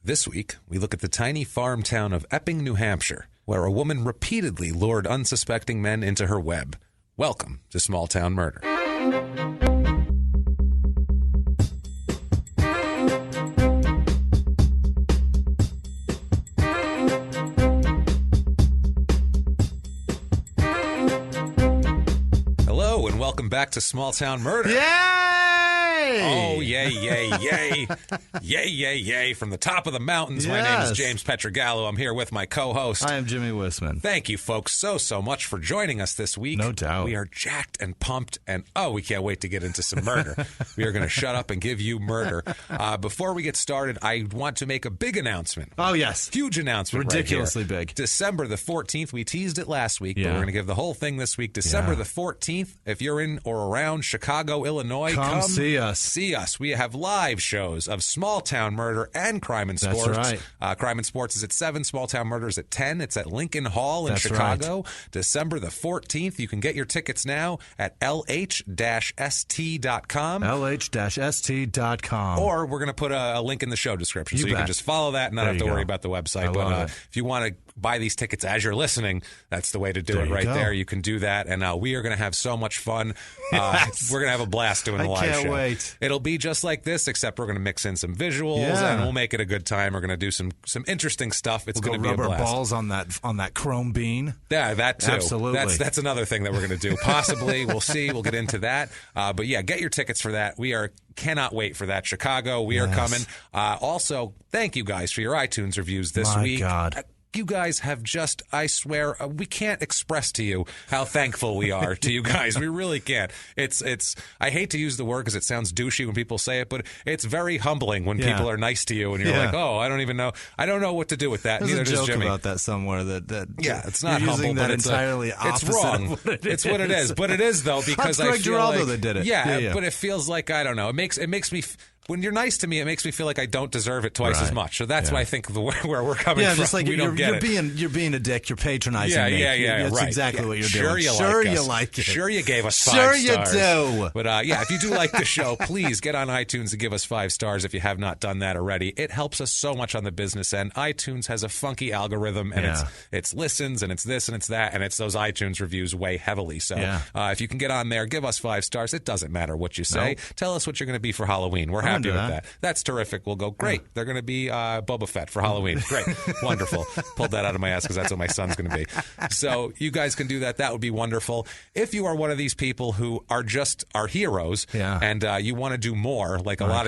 This week, we look at the tiny farm town of Epping, New Hampshire, where a woman repeatedly lured unsuspecting men into her web. Welcome to Small Town Murder. Hello, and welcome back to Small Town Murder. Yay! Oh, yay, yay, yay. Yay, yay, yay. From the top of the mountains, My name is James Pietragallo. I'm here with my co-host. I am Jimmy Whisman. Thank you, folks, so much for joining us this week. No doubt. We are jacked and pumped, and we can't wait to get into some murder. We are going to shut up and give you murder. Before we get started, I want to make a big announcement. Oh, yes. Huge announcement. Ridiculously right here. big. December the 14th. We teased it last week, but we're going to give the whole thing this week. December the 14th. If you're in or around Chicago, Illinois, come see us. See us. We have live shows of Small Town Murder and Crime and Sports. That's right. Crime and Sports is at 7. Small Town Murder is at 10. It's at Lincoln Hall in That's Chicago. Right. December the 14th. You can get your tickets now at lh-st.com. lh-st.com. Or we're going to put a link in the show description. You you bet. can just follow that and not have to worry about the website. But if you want to buy these tickets as you're listening, that's the way to do it right there. You can do that. And we are going to have so much fun. Yes. We're going to have a blast doing the live show. I can't wait. It'll be just like this, except we're going to mix in some visuals and we'll make it a good time. We're going to do some interesting stuff. It's going to be a blast. Rubber balls on that chrome bean. Yeah, that too. Absolutely. That's another thing that we're going to do. Possibly. We'll see. We'll get into that. But yeah, get your tickets for that. Cannot wait for that. Chicago, we are coming. Also, thank you guys for your iTunes reviews this week. My God. You guys have just, I swear, we can't express to you how thankful we are to you guys. We really can't. It's. I hate to use the word because it sounds douchey when people say it, but it's very humbling when people are nice to you and you're like, oh, I don't even know. I don't know what to do with that. There's Neither a does joke Jimmy. about that somewhere that it's not you're humble, using but that it's entirely opposite. It's wrong. Of what it it's is. what it is, but it is though because That's I Greg feel Giraldo like that did it. Yeah, but it feels like I don't know. It makes me. When you're nice to me, it makes me feel like I don't deserve it twice as much. So that's why I think where we're coming from. Yeah, just like you're being a dick. You're patronizing me. That's right. exactly what you're sure doing. You like it. Sure you gave us 5 stars. Sure you do. But if you do like the show, please get on iTunes and give us 5 stars if you have not done that already. It helps us so much on the business end. iTunes has a funky algorithm, and it's listens, and it's this, and it's that, and it's those iTunes reviews weigh heavily. So if you can get on there, give us 5 stars. It doesn't matter what you say. Tell us what you're going to be for Halloween. We're happy with that. That's terrific. We'll go, great. They're going to be Boba Fett for Halloween. Great. Wonderful. Pulled that out of my ass because that's what my son's going to be. So you guys can do that. That would be wonderful. If you are one of these people who are just our heroes and you want to do more, like a lot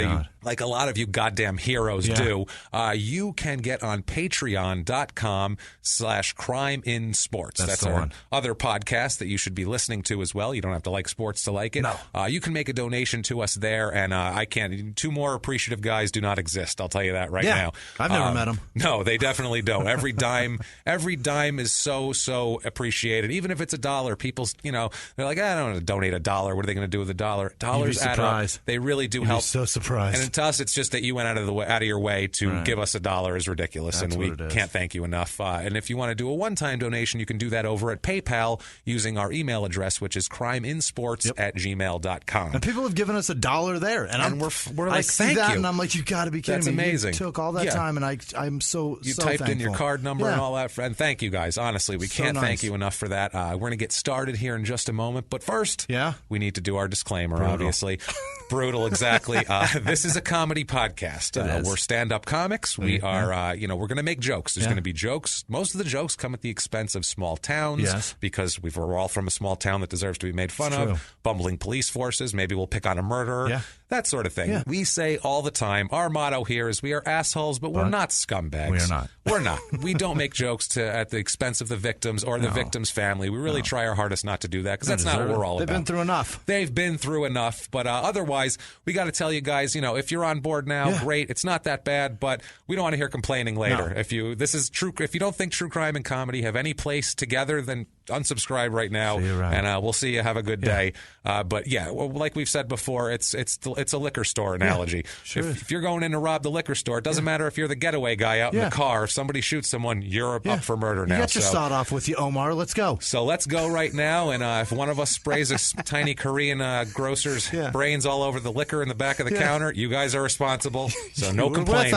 of you goddamn heroes do, you can get on patreon.com/crimeinsports. That's our other podcast that you should be listening to as well. You don't have to like sports to like it. No. You can make a donation to us there, and I can't. 2 more appreciative guys do not exist. I'll tell you that right now. I've never met them. No, they definitely don't. Every dime is so appreciated. Even if it's $1, people, they're like, I don't want to donate $1. What are they going to do with $1? Dollars add up. They really do help. So surprised. And to us, it's just that you went out of your way to give us $1 is ridiculous, and we can't thank you enough. And if you want to do a one-time donation, you can do that over at PayPal using our email address, which is crimeinsports@gmail.com. And people have given us $1 there, and we're like, thank you. And I'm like, you got to be kidding me. That's me. Amazing. You took all that time, and I'm so you so typed thankful. in your card number and all that, and thank you guys. Honestly, we can't thank you enough for that. We're going to get started here in just a moment, but first, we need to do our disclaimer. Obviously, brutal. Exactly. This is a comedy podcast. We're stand-up comics. We are. We're going to make jokes. There's going to be jokes. Most of the jokes come at the expense of small towns because we're all from a small town that deserves to be made fun of. Bumbling police forces. Maybe we'll pick on a murderer. That sort of thing. We say all the time, our motto here is we are assholes, but we're not scumbags. We are not. We're not. We don't make jokes at the expense of the victims or the victim's family. We really try our hardest not to do that because that's not what we're all about. They've been through enough. They've been through enough. But otherwise, we got to tell you guys, if you're on board now, great. It's not that bad, but we don't want to hear complaining later. If you don't think true crime and comedy have any place together, then unsubscribe right now, See you around. and we'll see you. Have a good day. But yeah, well, like we've said before, it's a liquor store analogy. Sure. If you're going in to rob the liquor store, it doesn't matter if you're the getaway guy out in the car. If somebody shoots someone, you're up for murder now. You got your sawed off with you, Omar. Let's go. So let's go right now, and if one of us sprays a tiny Korean grocer's brains all over the liquor in the back of the counter, you guys are responsible. So no complaining.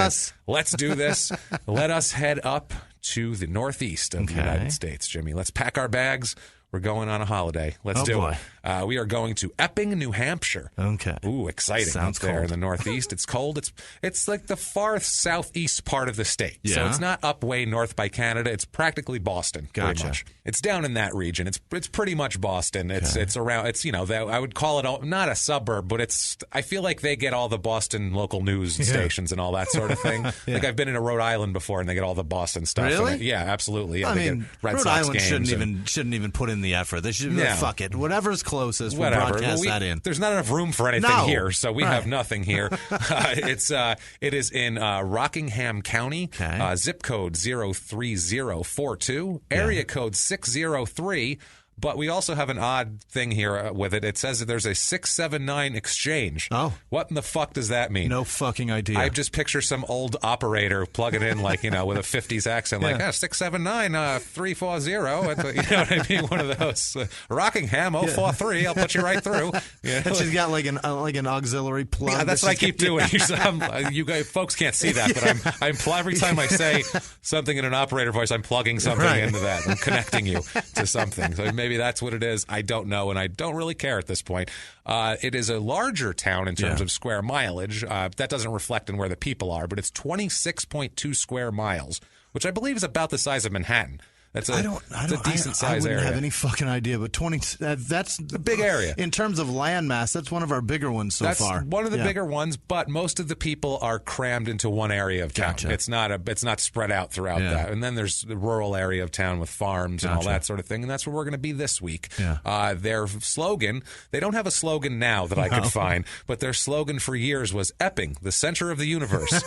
Let's do this. Let us head up to the northeast of the United States, Jimmy. Let's pack our bags. We're going on a holiday. Let's do it. We are going to Epping, New Hampshire. Okay. Ooh, exciting. Sounds up there cold. in the northeast. It's cold. It's like the far southeast part of the state. Yeah. So it's not up way north by Canada. It's practically Boston. Gotcha. Pretty much. It's down in that region. It's pretty much Boston. It's around. It's I would call it not a suburb, but I feel like they get all the Boston local news stations and all that sort of thing. Like I've been in a Rhode Island before, and they get all the Boston stuff. Really? Yeah, absolutely. Yeah, I mean, Red Rhode Sox Island games shouldn't even put in the effort. They should be like, fuck it. Whatever's closest, we'll broadcast that in. There's not enough room for anything here, so we have nothing here. It is in Rockingham County, zip code 03042, area code 603. But we also have an odd thing here with it. It says that there's a 679 exchange. Oh. What in the fuck does that mean? No fucking idea. I just picture some old operator plugging in, like, with a 50s accent, like, 679 340. You know what I mean? One of those. Rockingham 043. I'll put you right through. And she's got like an auxiliary plug. Yeah, that's what I keep doing. You guys, folks can't see that, but I'm every time I say something in an operator voice, I'm plugging something into that. I'm connecting you to something. So maybe that's what it is. I don't know, and I don't really care at this point. It is a larger town in terms of square mileage. That doesn't reflect in where the people are, but it's 26.2 square miles, which I believe is about the size of Manhattan. That's a decent size area. I wouldn't have any fucking idea, but 20, that's a big area. In terms of land mass, that's one of our bigger ones so far. That's one of the bigger ones, but most of the people are crammed into one area of town. Gotcha. It's not spread out throughout that. And then there's the rural area of town with farms and all that sort of thing, and that's where we're going to be this week. Yeah. Their slogan, they don't have a slogan now that I could find, but their slogan for years was Epping, the center of the universe,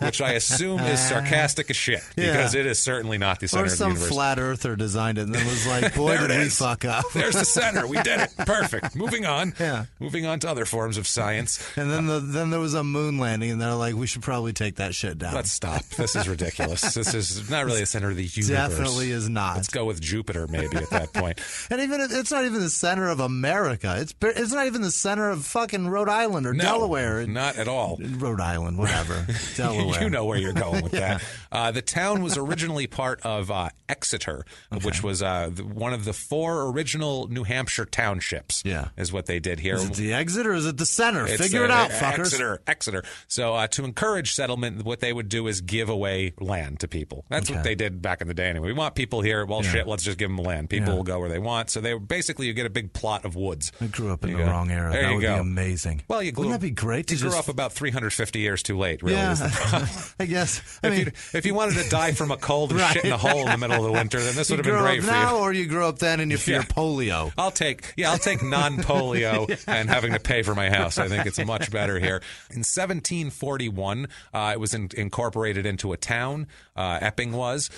which I assume is sarcastic as shit, because it is certainly not the center of the universe. Flat earther designed it and then was like, boy, did we fuck up. There's the center. We did it. Perfect. Moving on. Yeah. Moving on to other forms of science. And then there was a moon landing, and they're like, we should probably take that shit down. Let's stop. This is ridiculous. This is not really the center of the universe. Definitely is not. Let's go with Jupiter maybe at that point. And even it's not even the center of America. It's not even the center of fucking Rhode Island or Delaware. Not at all. Rhode Island, whatever. Delaware. You know where you're going with that. The town was originally part of Exeter, which was one of the 4 original New Hampshire townships. Yeah, is what they did here. Is it the exit or is it the center? Figure it out, fuckers. Exeter. So to encourage settlement, what they would do is give away land to people. That's what they did back in the day. Anyway, we want people here. Well, shit, let's just give them land. People will go where they want. So they basically you get a big plot of woods. I grew up in the wrong era. That would be amazing. Well, wouldn't that be great? You grew up about 350 years too late. Really, is the problem. I guess. I mean, if you wanted to die from a cold and shit in a hole in the middle of the winter, then this would have been great for you. Now, or you grew up then and you fear polio. I'll take non-polio and having to pay for my house. I think it's much better here. In 1741, it was incorporated into a town. Epping was.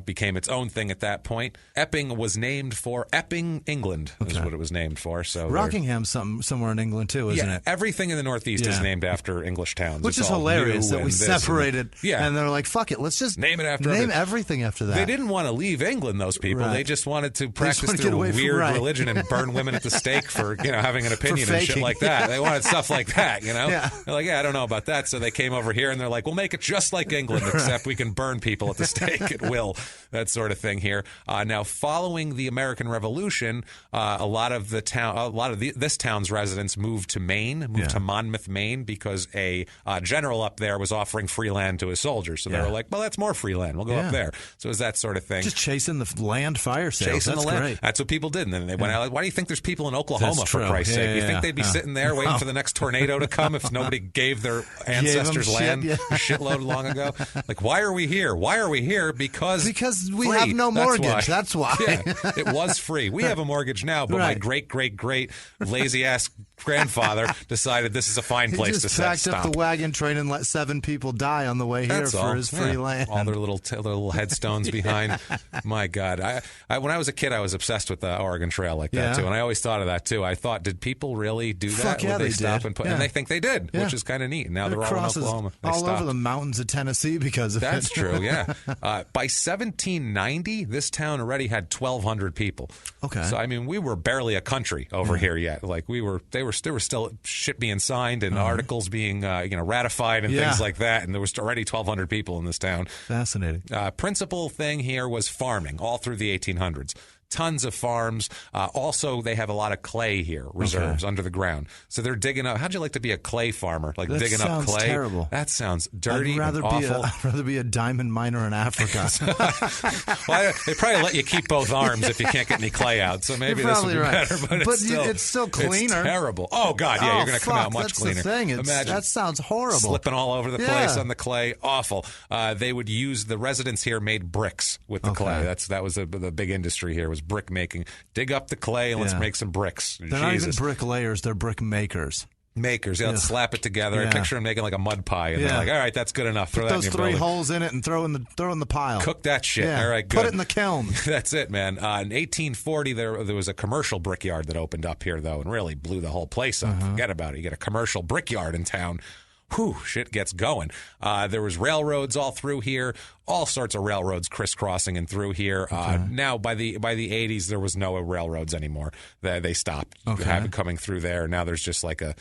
Became its own thing at that point. Epping was named for Epping, England, is what it was named for. So Rockingham's somewhere in everything too, isn't it? Everything in the Northeast is named after English towns. Which is hilarious that we separated. And they're like, fuck it, let's just name it after everything after that. They didn't want to leave England, those people. They just wanted to practice their weird religion and burn women at the stake for having an opinion and shit like that. They wanted stuff like that, They're like, I don't know about that. So they came over here and they're like, we'll make it just like England, except we can burn people at the stake at will. That sort of thing here. Now, following the American Revolution, a lot of this town's residents moved to Monmouth, Maine, because a general up there was offering free land to his soldiers. So they were like, well, that's more free land. We'll go up there. So it was that sort of thing. Just chasing the land fire sales. That's great. That's what people did. And then they went out. Why do you think there's people in Oklahoma, for Christ's sake? You think they'd be sitting there waiting for the next tornado to come if nobody gave their ancestors land a shitload long ago? Like, why are we here? Why are we here? Because we have no mortgage. That's why. It was free. We have a mortgage now, but my great lazy ass grandfather decided this is a fine place to set. He just packed up the wagon train and let 7 people die on the way here for his free land. All their little headstones behind. line. My God. When I was a kid, I was obsessed with the Oregon Trail like that, too. And I always thought of that, too. I thought, did people really do that? Fuck yeah, Would they stop did. and put? And they think they did, which is kind of neat. Now they're all in Oklahoma. They all stopped. over the mountains of Tennessee because of That's it. true, yeah. By 1790, this town already had 1,200 people. Okay. So, I mean, we were barely a country over here yet. Like, they were still shit being signed and articles being, ratified and things like that. And there was already 1,200 people in this town. Fascinating. Principal thing here was farming all through the 1800s. Tons of farms. Also, they have a lot of clay here, reserves under the ground. So they're digging up. How'd you like to be a clay farmer? Like That digging up clay? Terrible. That sounds dirty and awful. I'd rather be a diamond miner in Africa. Well, they probably let you keep both arms if you can't get any clay out. So maybe this would be better. But it's still cleaner. It's terrible. Oh, God, yeah, you're going to come out much cleaner. That's the thing. Imagine that sounds horrible. Slipping all over the place on the clay. Awful. They would use, the residents here made bricks with the clay. That was the big industry here, was brick making. Dig up the clay and let's make some bricks. They're not even bricklayers, they're brick makers. Let's slap it together. I picture them making like a mud pie, and they're like, all right, that's good enough. Throw Put that those in your 3 building. holes in it and throw in the pile. Cook that shit. Yeah. All right, good. Put it in the kiln. That's it, man. In 1840, there was a commercial brickyard that opened up here, though, and really blew the whole place up. Forget about it. You get a commercial brickyard in town. Whew, shit gets going. There was railroads all through here, all sorts of railroads crisscrossing and through here. Now, by the 80s, there was no railroads anymore. They stopped coming through there. Now there's just like a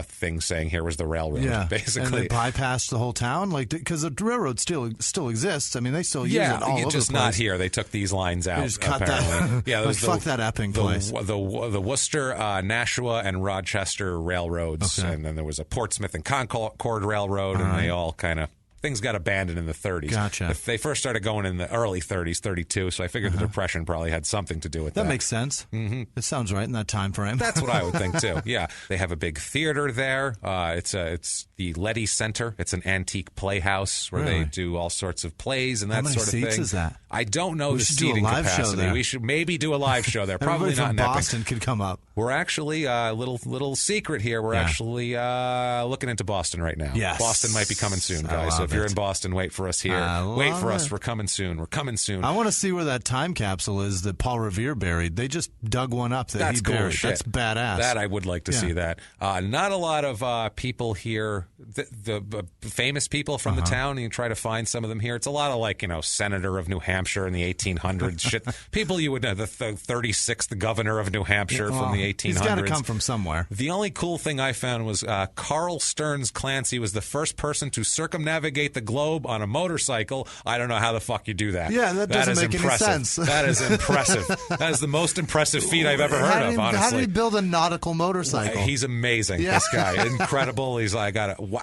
thing saying here was the railroad, basically. And they bypassed the whole town, like because the railroad still exists. I mean, they still use it all over just the place. not here. They took these lines out. They just cut apparently. that. Yeah, fuck that Epping place. The Worcester, Nashua, and Rochester railroads, and then there was a Portsmouth and Concord Railroad, and they all kind of. Things got abandoned in the 30s. Gotcha. They first started going in the early 30s, 32, so I figured the Depression probably had something to do with that. That makes sense. Mm-hmm. It sounds right in that time frame. That's what I would think, too. Yeah. They have a big theater there. It's the Letty Center. It's an antique playhouse where they do all sorts of plays and that sort of thing. How many seats is that? I don't know the seating capacity. We should maybe do a live show there. Probably not in Epping. Boston could come up. We're actually, little secret here, we're actually looking into Boston right now. Yes. Boston might be coming soon, guys. So if you're in Boston, wait for us here. Wait for us. We're coming soon. We're coming soon. I want to see where that time capsule is that Paul Revere buried. They just dug one up that That's he cool buried. shit. That's badass. That I would like to see that. Not a lot of people here. The famous people from the town, you try to find some of them here. It's a lot of senator of New Hampshire in the 1800s. Shit. People you would know, the 36th governor of New Hampshire from the 1800s. He's got to come from somewhere. The only cool thing I found was Carl Stearns Clancy was the first person to circumnavigate the globe on a motorcycle. I don't know how the fuck you do that. Yeah, that doesn't make impressive. any sense. That is impressive. That is the most impressive feat I've ever heard of, honestly. How did he build a nautical motorcycle? He's amazing, this guy. Incredible. He's like,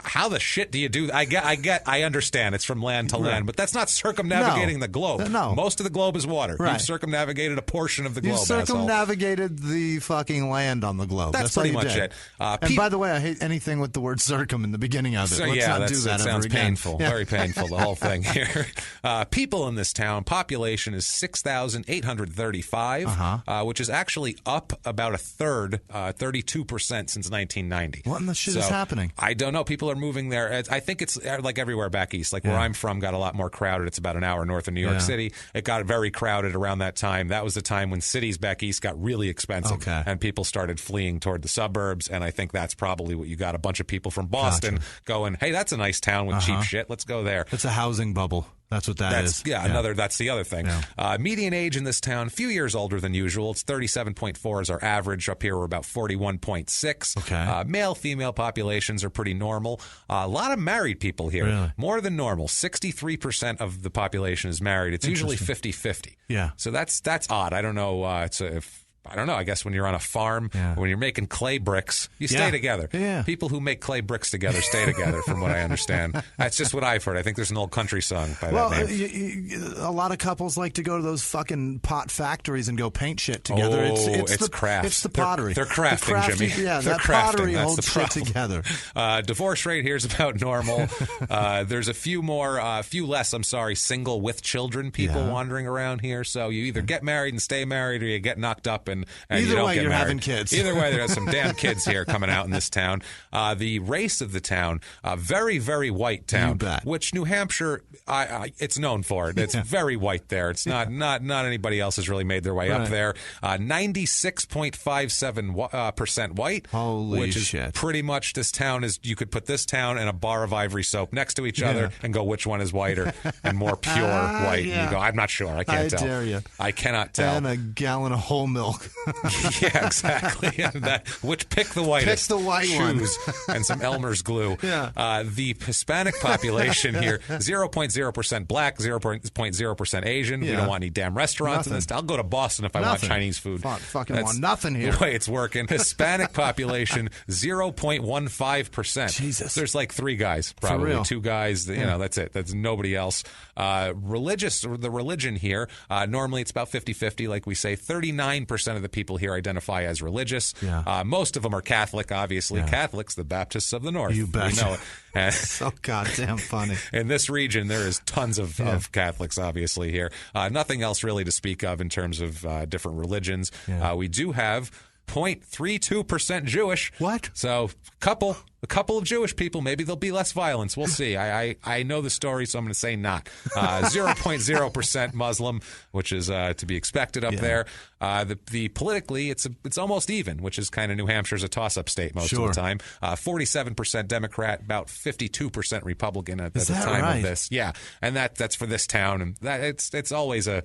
how the shit do you do that? I understand it's from land to land, but that's not circumnavigating the globe. No. Most of the globe is water. Right. You've circumnavigated a portion of the globe, You've circumnavigated the fucking land on the globe. That's pretty much it. And by the way, I hate anything with the word circum in the beginning of it. So, Let's not do that it sounds ever again. painful. Yeah. Very painful, the whole thing here. People in this town, population is 6,835, which is actually up about a third, 32% since 1990. What in the shit is happening? I don't know. People are moving there. I think it's like everywhere back east. Like where I'm from got a lot more crowded. It's about an hour north of New York City. It got very crowded around that time. That was the time when cities back east got really expensive. And people started fleeing toward the suburbs. And I think that's probably what you got. A bunch of people from Boston going, hey, that's a nice town with cheap shit. Let's go there. It's a housing bubble. That's what that is. Yeah, that's the other thing. Yeah. Median age in this town, a few years older than usual. It's 37.4 is our average. Up here, we're about 41.6. Okay. Male, female populations are pretty normal. A lot of married people here. Really? More than normal. 63% of the population is married. It's usually 50-50. Yeah. So that's odd. I don't know. I don't know. I guess when you're on a farm, when you're making clay bricks, you stay together. Yeah. People who make clay bricks together stay together, from what I understand. That's just what I've heard. I think there's an old country song by that name. A lot of couples like to go to those fucking pot factories and go paint shit together. It's craft. It's the pottery. They're crafting, Jimmy. Yeah, they're that crafting. pottery That's holds the shit problem. together. Divorce rate here is about normal. There's a few less, single with children people wandering around here. So you either get married and stay married, or you get knocked up husband and Either you don't way, get you're married. having kids. Either way, there's some damn kids here coming out in this town. The race of the town, very, very white town, You bet. which New Hampshire, it's known for it. It's very white there. It's not anybody else has really made their way up there. 96.57% white. Holy which is shit. pretty much this town is. You could put this town and a bar of Ivory soap next to each other and go which one is whiter and more pure white. And you go, I'm not sure. I can't tell. I dare you. I cannot tell. And a gallon of whole milk. Yeah, exactly. Which pick the whitest. Pick the white shoes and some Elmer's glue. Yeah. The Hispanic population here, 0.0% black, 0.0% Asian. We don't want any damn restaurants in this. I'll go to Boston if I want Chinese food. Fucking want nothing here. The way it's working. Hispanic population, 0.15%. Jesus. There's like 3 guys, probably. For real. 2 guys. You know, that's it. That's nobody else. The religion here, normally it's about 50-50, like we say. 39% of the people here identify as religious. Yeah. Most of them are Catholic, obviously. Yeah. Catholics, the Baptists of the North. You bet. We know it. So goddamn funny. In this region, there is tons of Catholics, obviously, here. Nothing else really to speak of in terms of different religions. Yeah. We do have 0.32% Jewish. What? So a couple of Jewish people. Maybe there'll be less violence. We'll see. I know the story, so I'm going to say not. 0.0% Muslim, which is to be expected up there. The politically, it's almost even, which is kind of New Hampshire's a toss-up state most of the time. 47% Democrat, about 52% Republican at the time of this. Yeah, and that's for this town, and it's always a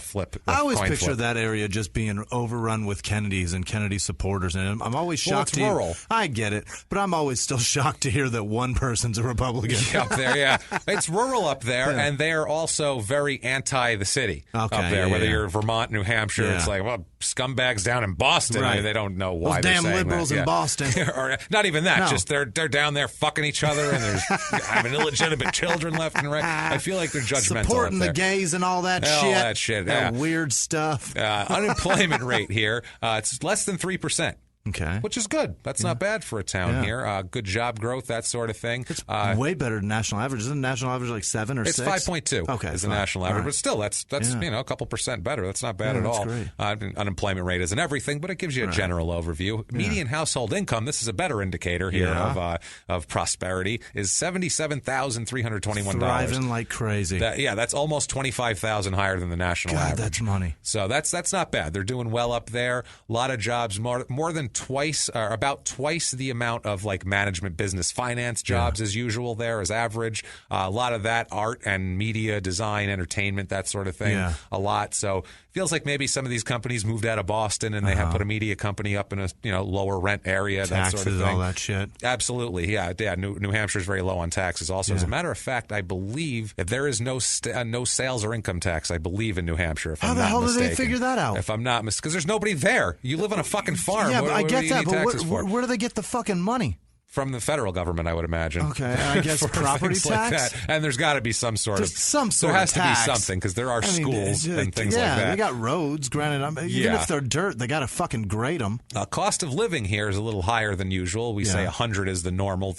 flip. I always picture that area just being overrun with Kennedys and Kennedy supporters, and I'm always shocked. Well, it's rural. I get it, but I'm always still shocked to hear that one person's a Republican. Up there, it's rural up there, and they're also very anti the city up there. Whether you're Vermont, New Hampshire, it's like, well, scumbags down in Boston. Right. They don't know why those they're saying damn liberals that. in Boston. Or not even that. Just they're down there fucking each other, and there's having illegitimate children left and right. I feel like they're judgmental. Supporting up there. the gays and all that shit. All that shit. That weird stuff. Unemployment rate here, it's less than 3%. Okay. Which is good. That's not bad for a town here. Good job growth, that sort of thing. It's way better than national average. Isn't the national average like 7 or 6? It's 5.2 is the national average. Right. But still, that's a couple percent better. That's not bad at all. Great. Unemployment rate isn't everything, but it gives you a general overview. Median household income, this is a better indicator here of prosperity, is $77,321. Thriving like crazy. That's almost $25,000 higher than the national average. That's money. So that's not bad. They're doing well up there. A lot of jobs, more than about twice the amount of like management, business, finance jobs as usual there as average. A lot of that art and media, design, entertainment, that sort of thing. A lot. So feels like maybe some of these companies moved out of Boston and they have put a media company up in a lower rent area. Taxes, that sort of thing. all that shit. Absolutely. Yeah. New Hampshire's very low on taxes. Also, as a matter of fact, I believe that there is no sales or income tax. I believe in New Hampshire. If How I'm the not hell mistaken. do they figure that out? If I'm not because there's nobody there. You live on a fucking farm. Yeah, but I get that. But where do they get the fucking money? From the federal government, I would imagine. Okay, I guess property tax? Like that. And there's got to be some sort of... There has to be something, because there are schools and things like that. Yeah, they got roads, granted. Even if they're dirt, they got to fucking grade them. Cost of living here is a little higher than usual. We say 100 is the normal,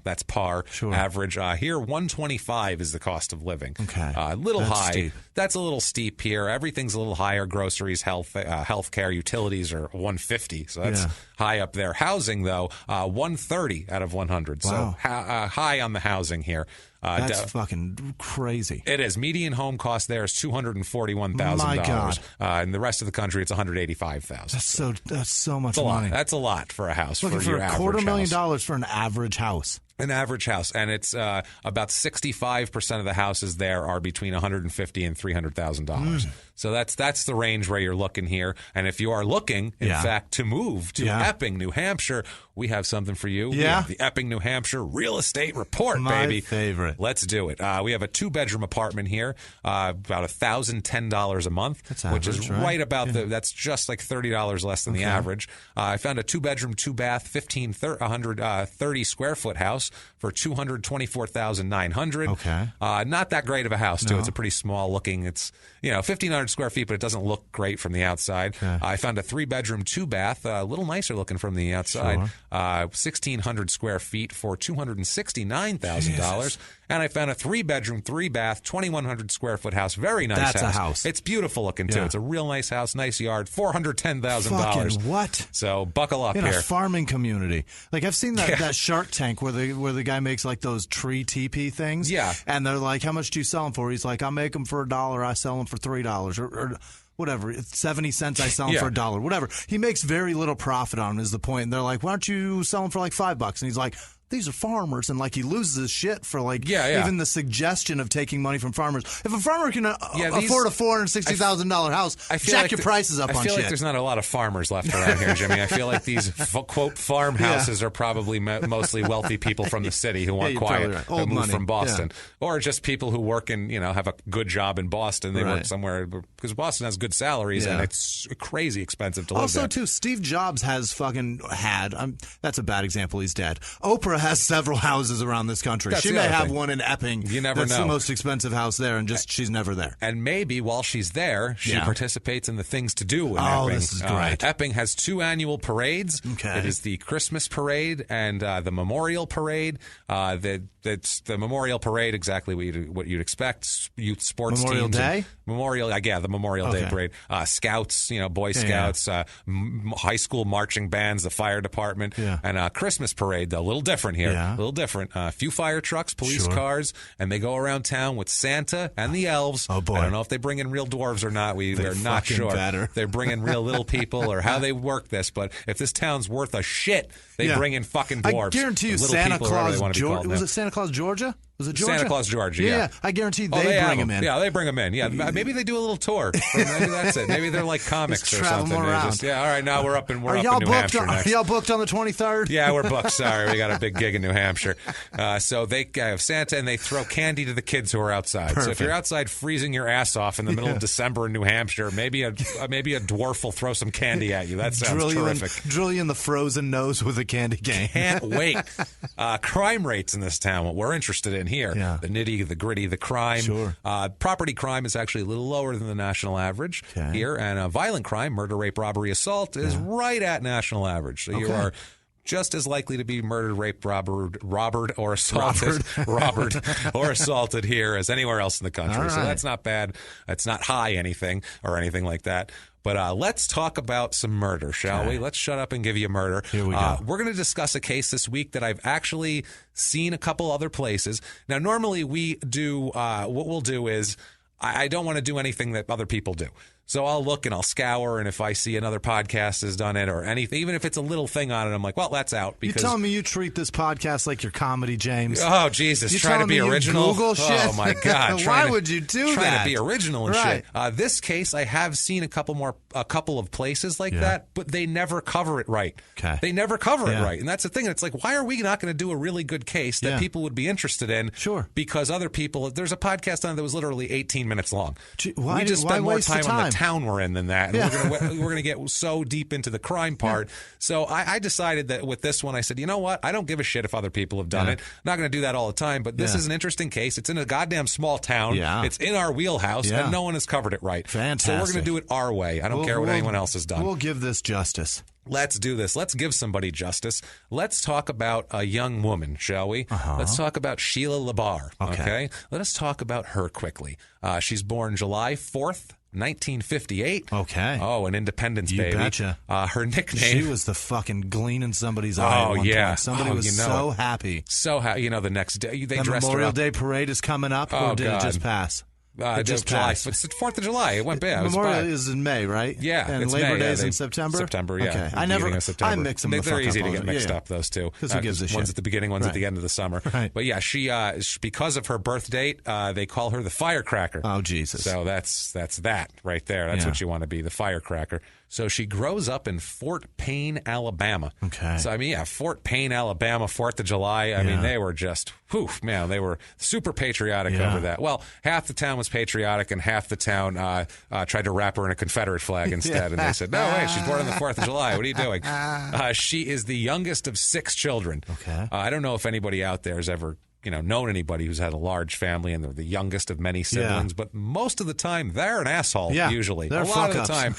that's par, average. Here, 125 is the cost of living. Okay. A little That's high. steep. That's a little steep here. Everything's a little higher. Groceries, healthcare, utilities are 150, so that's high up there. Housing, though, 130 out of 100. Wow. So high on the housing here. That's fucking crazy. It is. Median home cost there is $241,000. My God. In the rest of the country, it's $185,000. That's so much money. That's a lot for a house. Looking for your $250,000 for an average house. An average house, and it's about 65% of the houses there are between $150,000 and $300,000. So that's the range where you're looking here. And if you are looking, in fact, to move to Epping, New Hampshire, we have something for you. We have the Epping, New Hampshire Real Estate Report, baby. My favorite. Let's do it. We have a 2-bedroom apartment here, about $1,010 a month, that's which average, is right about that's just like $30 less than the average. I found a 2-bedroom, 2-bath, 1,530 square foot house for $224,900. Okay. Not that great of a house, too. It's a pretty small looking. It's 1,500 square feet, but it doesn't look great from the outside. I found a 3-bedroom, 2-bath, a little nicer looking from the outside. 1,600 square feet for $269,000. And I found a 3-bedroom, 3-bath, 2,100 square foot house. Very nice house. That's a house. It's beautiful looking, too. Yeah. It's a real nice house, nice yard, $410,000. Fucking what? So buckle up in here. a farming community. Like, I've seen that Shark Tank where the guy makes like those tree teepee things. Yeah. And they're like, how much do you sell them for? He's like, I make them for $1. I sell them for $3 or whatever. It's 70 cents. I sell them for $1. Whatever. He makes very little profit on them is the point. And they're like, why don't you sell them for like $5? And he's like, these are farmers, and like he loses his shit for like even the suggestion of taking money from farmers. If a farmer can afford a $460,000 house, jack your prices up on shit. I feel like there's not a lot of farmers left around here, Jimmy. I feel like these quote farmhouses are probably mostly wealthy people from the city who want quiet, who move from Boston, or just people who work in have a good job in Boston. They work somewhere because Boston has good salaries and it's crazy expensive to live there. Also, too, Steve Jobs has that's a bad example. He's dead. Oprah has several houses around this country. She may have one in Epping. You never know. That's the most expensive house there, and she's never there. And maybe while she's there, she participates in the things to do in Epping. This is great. Epping has 2 annual parades. Okay. It is the Christmas parade and the Memorial Parade. It's the Memorial Parade, exactly what you'd expect. Youth sports Memorial teams. Day? The Memorial Day parade. Scouts, Boy Scouts, high school marching bands, the fire department, and Christmas parade, a little different here. A little different. A few fire trucks, police cars, and they go around town with Santa and the elves. Oh, boy. I don't know if they bring in real dwarves or not. We're not sure. Better. They bring in real little people or how they work this, but if this town's worth a shit, they bring in fucking dwarves. I guarantee you, Santa Claus, was it Santa Claus, Georgia? Was it Georgia? Santa Claus, Georgia, yeah. I guarantee they bring him in. Yeah, they bring him in. Yeah, maybe they do a little tour. Maybe that's it. Maybe they're like comics or something. Around. All right, now we're up in New Hampshire next. Are y'all booked on the 23rd? Yeah, we're booked. Sorry, we got a big gig in New Hampshire. So they have Santa, and they throw candy to the kids who are outside. Perfect. So if you're outside freezing your ass off in the middle of December in New Hampshire, maybe a dwarf will throw some candy at you. That sounds terrific. Drill you in the frozen nose with a candy cane. Can't wait. Crime rates in this town, what we're interested in here. Yeah. The nitty, the gritty, the crime. Sure. Property crime is actually a little lower than the national average here. And violent crime, murder, rape, robbery, assault, is right at national average. So you are just as likely to be murdered, raped, robbed, or assaulted, or assaulted here as anywhere else in the country. So that's not bad. It's not high anything or anything like that. But let's talk about some murder, shall we? Let's shut up and give you murder. Here we go. We're going to discuss a case this week that I've actually seen a couple other places. Now, normally we do, what we'll do is, I don't want to do anything that other people do. So I'll look and I'll scour, and if I see another podcast has done it or anything, even if it's a little thing on it, I'm like, well, that's out. Because you're telling me you treat this podcast like your comedy, James? Oh, Jesus. Trying to be original. Google shit? Oh, my God. Why would you do that? Trying to be original and shit. This case, I have seen a couple of places like that, but they never cover it right. Okay. They never cover it right. And that's the thing. It's like, why are we not going to do a really good case that people would be interested in? Sure. Because other people, there's a podcast on it that was literally 18 minutes long. Why, we just spend more waste time on the town we're in than that. And we're going to get so deep into the crime part. So I decided that with this one, I said, you know what? I don't give a shit if other people have done it. I'm not going to do that all the time, but this is an interesting case. It's in a goddamn small town. It's in our wheelhouse, and no one has covered it right. Fantastic. So we're going to do it our way. I don't care what anyone else has done. We'll give this justice. Let's do this. Let's give somebody justice. Let's talk about a young woman, shall we? Let's talk about Sheila Labar. Okay. Let us talk about her quickly. She's born July 4th. 1958. Okay. Oh, an Independence baby. You betcha. Her nickname. She was the fucking gleam in somebody's eye. Oh, yeah. Somebody was so happy. So happy. The next day they dressed her Memorial up. Day parade is coming up, or did it just pass? It just passed. It's the 4th of July. It went bad. Memorial is in May, right? Yeah. And it's Labor May. Day is in September? September, yeah. Okay. I mix them They're easy to get mixed up, those two. Because who gives a shit? One's at the beginning, one's at the end of the summer. Right. But yeah, she because of her birth date, they call her the firecracker. Oh, Jesus. So that's that right there. That's what you want to be, the firecracker. So she grows up in Fort Payne, Alabama. Okay. So, Fort Payne, Alabama, 4th of July. I mean, they were just, they were super patriotic over that. Well, half the town was patriotic and half the town tried to wrap her in a Confederate flag instead. And they said, no, wait, she's born on the 4th of July. What are you doing? She is the youngest of 6 children. Okay. I don't know if anybody out there has ever known anybody who's had a large family and they're the youngest of many siblings, but most of the time they're an asshole. Usually, a lot of the time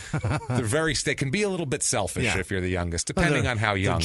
they can be a little bit selfish if you're the youngest, depending on how young.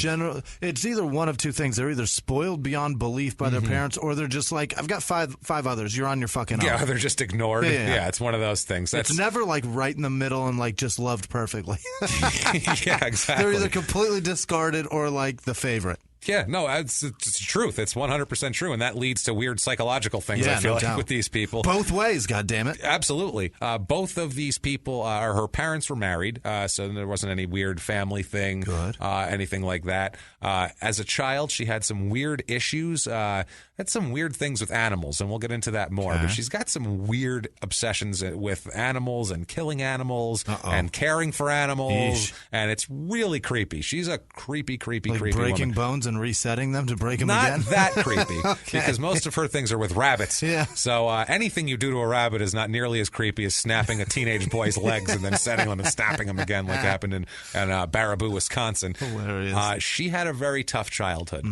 It's either one of two things: they're either spoiled beyond belief by their parents, or they're just like, I've got five others. You're on your fucking own. Yeah, they're just ignored. Yeah, it's one of those things. It's never like right in the middle and like just loved perfectly. Yeah, exactly. They're either completely discarded or like the favorite. Yeah, no, it's the truth. It's 100% true, and that leads to weird psychological things, I feel like, with these people. Both ways, goddammit. Absolutely. Both of these people, her parents were married, so there wasn't any weird family thing, anything like that. As a child, she had some weird issues, had some weird things with animals, and we'll get into that more. But she's got some weird obsessions with animals and killing animals and caring for animals, and it's really creepy. She's a creepy breaking woman. bones and resetting them to break them again? Not that creepy, because most of her things are with rabbits. Yeah. So anything you do to a rabbit is not nearly as creepy as snapping a teenage boy's legs and then setting them and snapping them again, like happened in Baraboo, Wisconsin. Hilarious. She had a very tough childhood,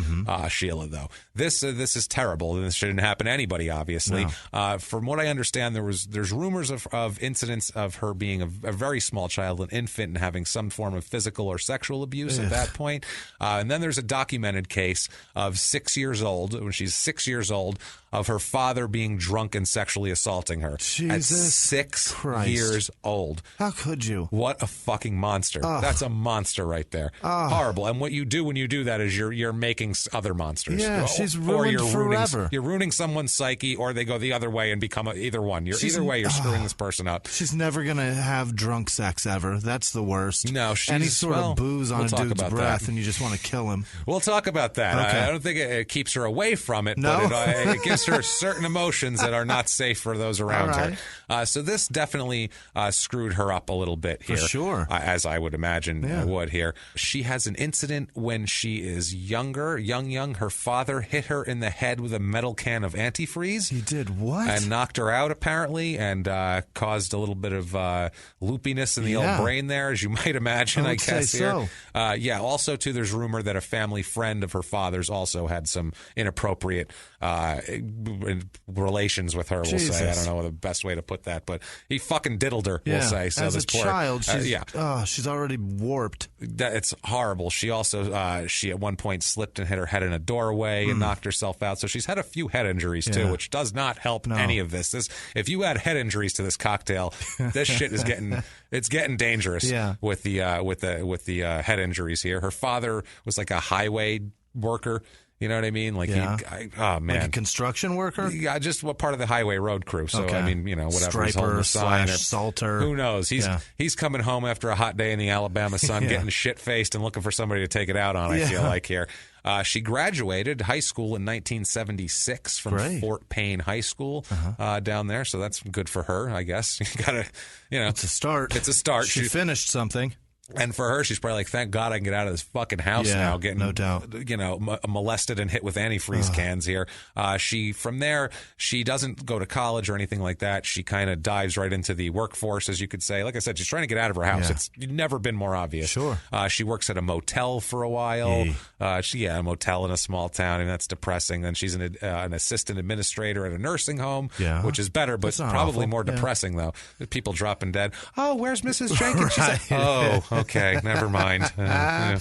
Sheila, though. This is terrible, and this shouldn't happen to anybody, obviously. No. From what I understand, there's rumors of incidents of her being a very small child, an infant, and having some form of physical or sexual abuse at that point. And then there's a documented case of 6 years old, when she's 6 years old, of her father being drunk and sexually assaulting her. Jesus at 6 Christ. Years old. How could you? What a fucking monster. That's a monster right there. Horrible. And what you do when you do that is you're making other monsters. Yeah, she's ruined forever. You're ruining someone's psyche, or they go the other way and become either one. Either way, you're screwing this person up. She's never going to have drunk sex ever. That's the worst. No, any sort of booze on a dude's breath, and you just want to kill him. We'll talk about that. Okay. I don't think it keeps her away from it, but it gives her certain emotions that are not safe for those around her. So this definitely screwed her up a little bit here. For sure. As I would imagine would here. She has an incident when she is young. Her father hit her in the head with a metal can of antifreeze. He did what? And knocked her out, apparently, and caused a little bit of loopiness in the old brain there, as you might imagine, I guess, here. So. Also, too, there's rumor that a family friend of her father's also had some inappropriate relations with her, we'll say. I don't know the best way to put that, but he fucking diddled her, we'll say. So as this a child, poor, she's already warped. It's horrible. She also, she at one point slipped and hit her head in a doorway and knocked herself out. So she's had a few head injuries, too, which does not help any of this. If you add head injuries to this cocktail, this shit is getting dangerous with the head injuries here. Her father was like a highway worker. You know what I mean? Like, oh, man. Like a construction worker? Yeah, just what part of the highway road crew. So, I mean, whatever. He's holding Striper the sign. / salter. Who knows? He's coming home after a hot day in the Alabama sun, getting shit-faced and looking for somebody to take it out on, I feel like, here. She graduated high school in 1976 from Fort Payne High School down there. So that's good for her, I guess. You got to, It's a start. It's a start. She finished something. And for her, she's probably like, thank God I can get out of this fucking house now, getting, no doubt. Molested and hit with antifreeze cans here. From there, she doesn't go to college or anything like that. She kind of dives right into the workforce, as you could say. Like I said, she's trying to get out of her house. It's never been more obvious. Sure. She works at a motel for a while. A motel in a small town, and that's depressing. Then she's an assistant administrator at a nursing home, which is better, but probably more depressing, though. People dropping dead. Oh, where's Mrs. Jenkins? She's like, oh, okay, never mind.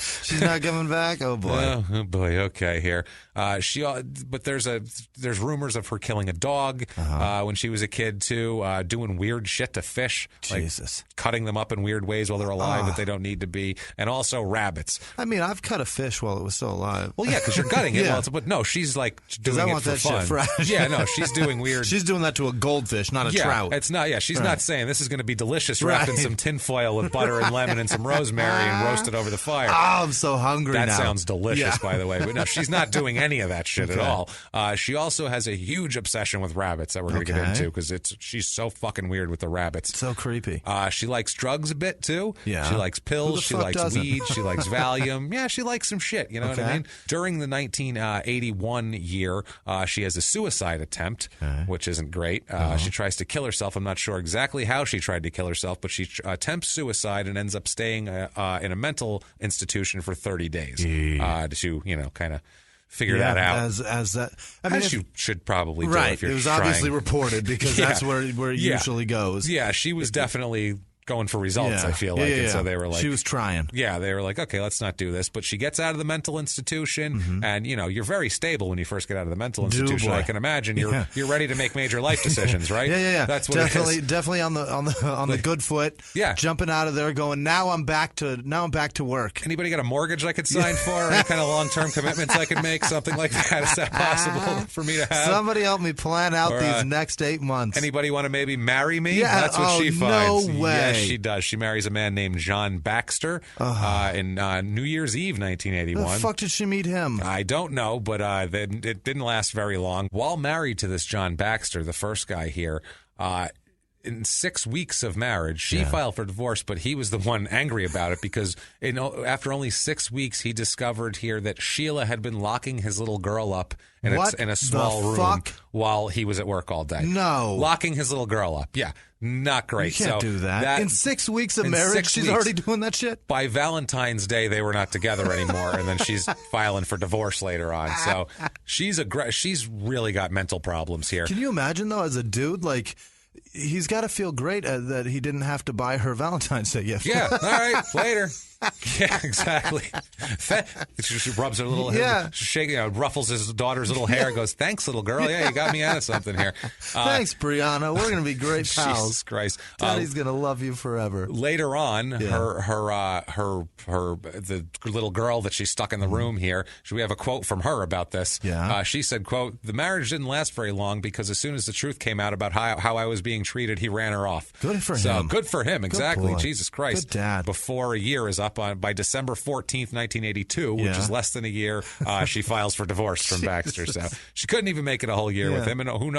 She's not coming back. Oh boy. Oh boy. Okay, here. But there's rumors of her killing a dog when she was a kid too, doing weird shit to fish, Jesus, like cutting them up in weird ways while they're alive that they don't need to be, and also rabbits. I mean, I've cut a fish while it was still alive. Well, yeah, because you're gutting it. But no, she's like doing it for fun. Shit fresh. Yeah, no, she's doing weird. She's doing that to a goldfish, not a trout. It's not. Yeah, she's not saying this is going to be delicious wrapped in some tinfoil with butter and lemon and some rosemary and roasted over the fire. Oh, I'm so hungry now. That sounds delicious, by the way. But no, she's not doing any of that shit at all. She also has a huge obsession with rabbits that we're going to get into because she's so fucking weird with the rabbits. So creepy. She likes drugs a bit too. Yeah. She likes pills. She likes weed. She likes Valium. Yeah, she likes some shit. You know what I mean? During the 1981 year, she has a suicide attempt, which isn't great. She tries to kill herself. I'm not sure exactly how she tried to kill herself, but she attempts suicide and ends up staying in a mental institution for 30 days to, kind of figure that out. As that, I mean, as you should probably do right. if you're It was trying. obviously reported because that's where it usually goes. Yeah, she was definitely going for results, I feel like. And so they were like... She was trying. Yeah, they were like, okay, let's not do this. But she gets out of the mental institution, and, you're very stable when you first get out of the mental institution. I can imagine you're ready to make major life decisions, right? Yeah. That's what definitely, it is. definitely on the good foot. Yeah. Jumping out of there going, now I'm back to work. Anybody got a mortgage I could sign for? Any kind of long-term commitments I could make? Something like that? Is that possible for me to have? Somebody help me plan out these next 8 months. Anybody want to maybe marry me? Yeah. That's what she finds. No way. Yes, she does. She marries a man named John Baxter in New Year's Eve, 1981. How the fuck did she meet him? I don't know, but it didn't last very long. While married to this John Baxter, the first guy here, in 6 weeks of marriage, she filed for divorce, but he was the one angry about it because after only 6 weeks, he discovered here that Sheila had been locking his little girl up in a small room while he was at work all day. No. Locking his little girl up. Yeah. Not great. You can't do that. In 6 weeks of marriage, she's already doing that shit? By Valentine's Day, they were not together anymore, and then she's filing for divorce later on. So she's really got mental problems here. Can you imagine, though, as a dude, like... He's got to feel great that he didn't have to buy her Valentine's Day gift. Yeah, all right, later. Yeah, exactly. She rubs her little head, ruffles his daughter's little hair, goes, "Thanks, little girl. Yeah, you got me out of something here." Thanks, Brianna. We're going to be great pals. Jesus Christ. Daddy's going to love you forever. Later on, the little girl that she's stuck in the room here, we have a quote from her about this. Yeah. She said, quote, "The marriage didn't last very long because as soon as the truth came out about how I was being treated, he ran her off." Good for him. So good for him, exactly. Good Jesus Christ. Good dad. Before a year is up by December 14th, 1982, which is less than a year, she files for divorce from Baxter. So she couldn't even make it a whole year with him. And who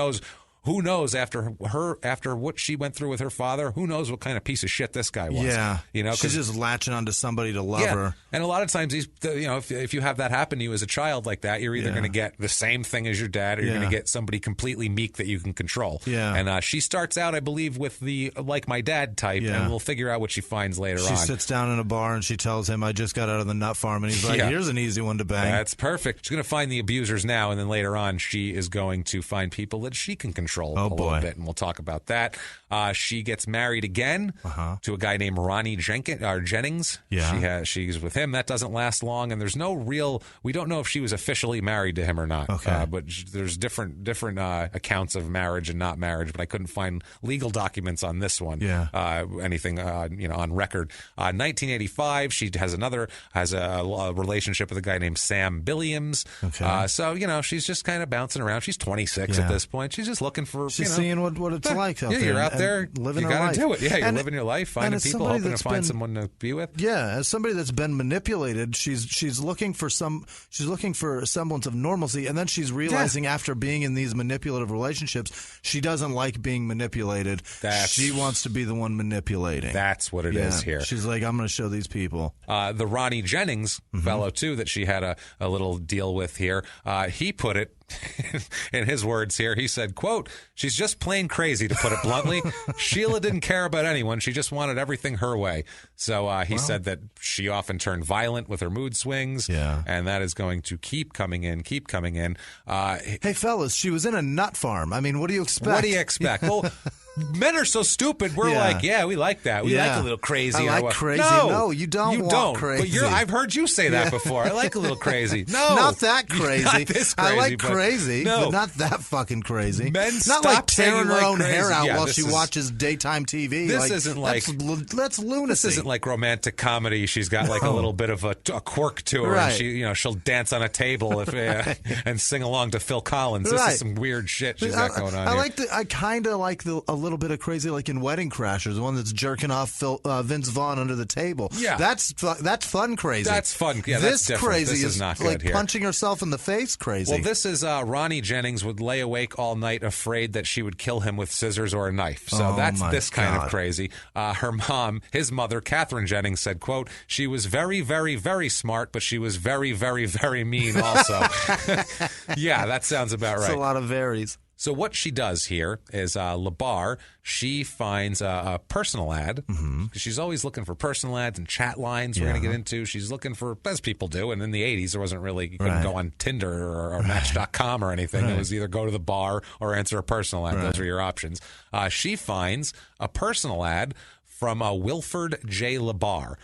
knows after what she went through with her father, who knows what kind of piece of shit this guy was. Yeah. She's just latching onto somebody to love her. And a lot of times if you have that happen to you as a child like that, you're either going to get the same thing as your dad or you're going to get somebody completely meek that you can control. Yeah. And she starts out, I believe, with the like my dad type, and we'll figure out what she finds later on. She sits down in a bar and she tells him, "I just got out of the nut farm," and he's like, "Here's an easy one to bang." That's perfect. She's going to find the abusers now, and then later on she is going to find people that she can control a little bit. And we'll talk about that. She gets married again to a guy named Ronnie Jennings. Yeah. She's with him. That doesn't last long, and there's no real... We don't know if she was officially married to him or not. Okay. But there's different accounts of marriage and not marriage, but I couldn't find legal documents on this one. Yeah. Anything on record. 1985, she has a relationship with a guy named Sam Billiams. Okay. So, she's just kind of bouncing around. She's 26 at this point. She's just looking for... She's seeing what it's like out there. Yeah, you're out there. Living you got to do it. Yeah, you're living your life, finding people, hoping to find someone to be with. Yeah, as somebody that's been manipulated, she's looking for a semblance of normalcy, and then she's realizing after being in these manipulative relationships, she doesn't like being manipulated. She wants to be the one manipulating. That's what it is here. She's like, I'm going to show these people. The Ronnie Jennings fellow, too, that she had a little deal with here, he put it in his words here. He said, quote, "She's just plain crazy, to put it bluntly. Sheila didn't care about anyone. She just wanted everything her way." So he said that she often turned violent with her mood swings, and that is going to keep coming in. Hey, fellas, she was in a nut farm. I mean, what do you expect? What do you expect? Well, men are so stupid. We're like, we like that. We like a little crazy. I like crazy. No, you don't want crazy. But I've heard you say that before. I like a little crazy. No. Not that crazy. Not this crazy. I like crazy, but not that fucking crazy. Men not stop like tearing her own crazy. hair out while she watches daytime TV. This isn't like... That's lunacy. This isn't like romantic comedy. She's got like a little bit of a quirk to her. Right. And she'll dance on a table and sing along to Phil Collins. This is some weird shit she's got going on here. I kind of like a little bit of crazy, like in Wedding Crashers, the one that's jerking off Vince Vaughn under the table. Yeah. That's fun crazy. That's fun. Yeah, this that's crazy this is not good like here. Punching herself in the face crazy. Well, this is Ronnie Jennings would lay awake all night afraid that she would kill him with scissors or a knife. So that's this kind of crazy. Her mom, his mother, Catherine Jennings, said, quote, "She was very, very, very smart, but she was very, very, very mean also." Yeah, that sounds about right. That's a lot of varies. So what she does here is LeBar, she finds a personal ad. She's always looking for personal ads and chat lines we're going to get into. She's looking for, as people do, and in the 80s there wasn't really, you couldn't go on Tinder or Match.com or anything. It was either go to the bar or answer a personal ad. Those were your options. She finds a personal ad from Wilford J. LeBar.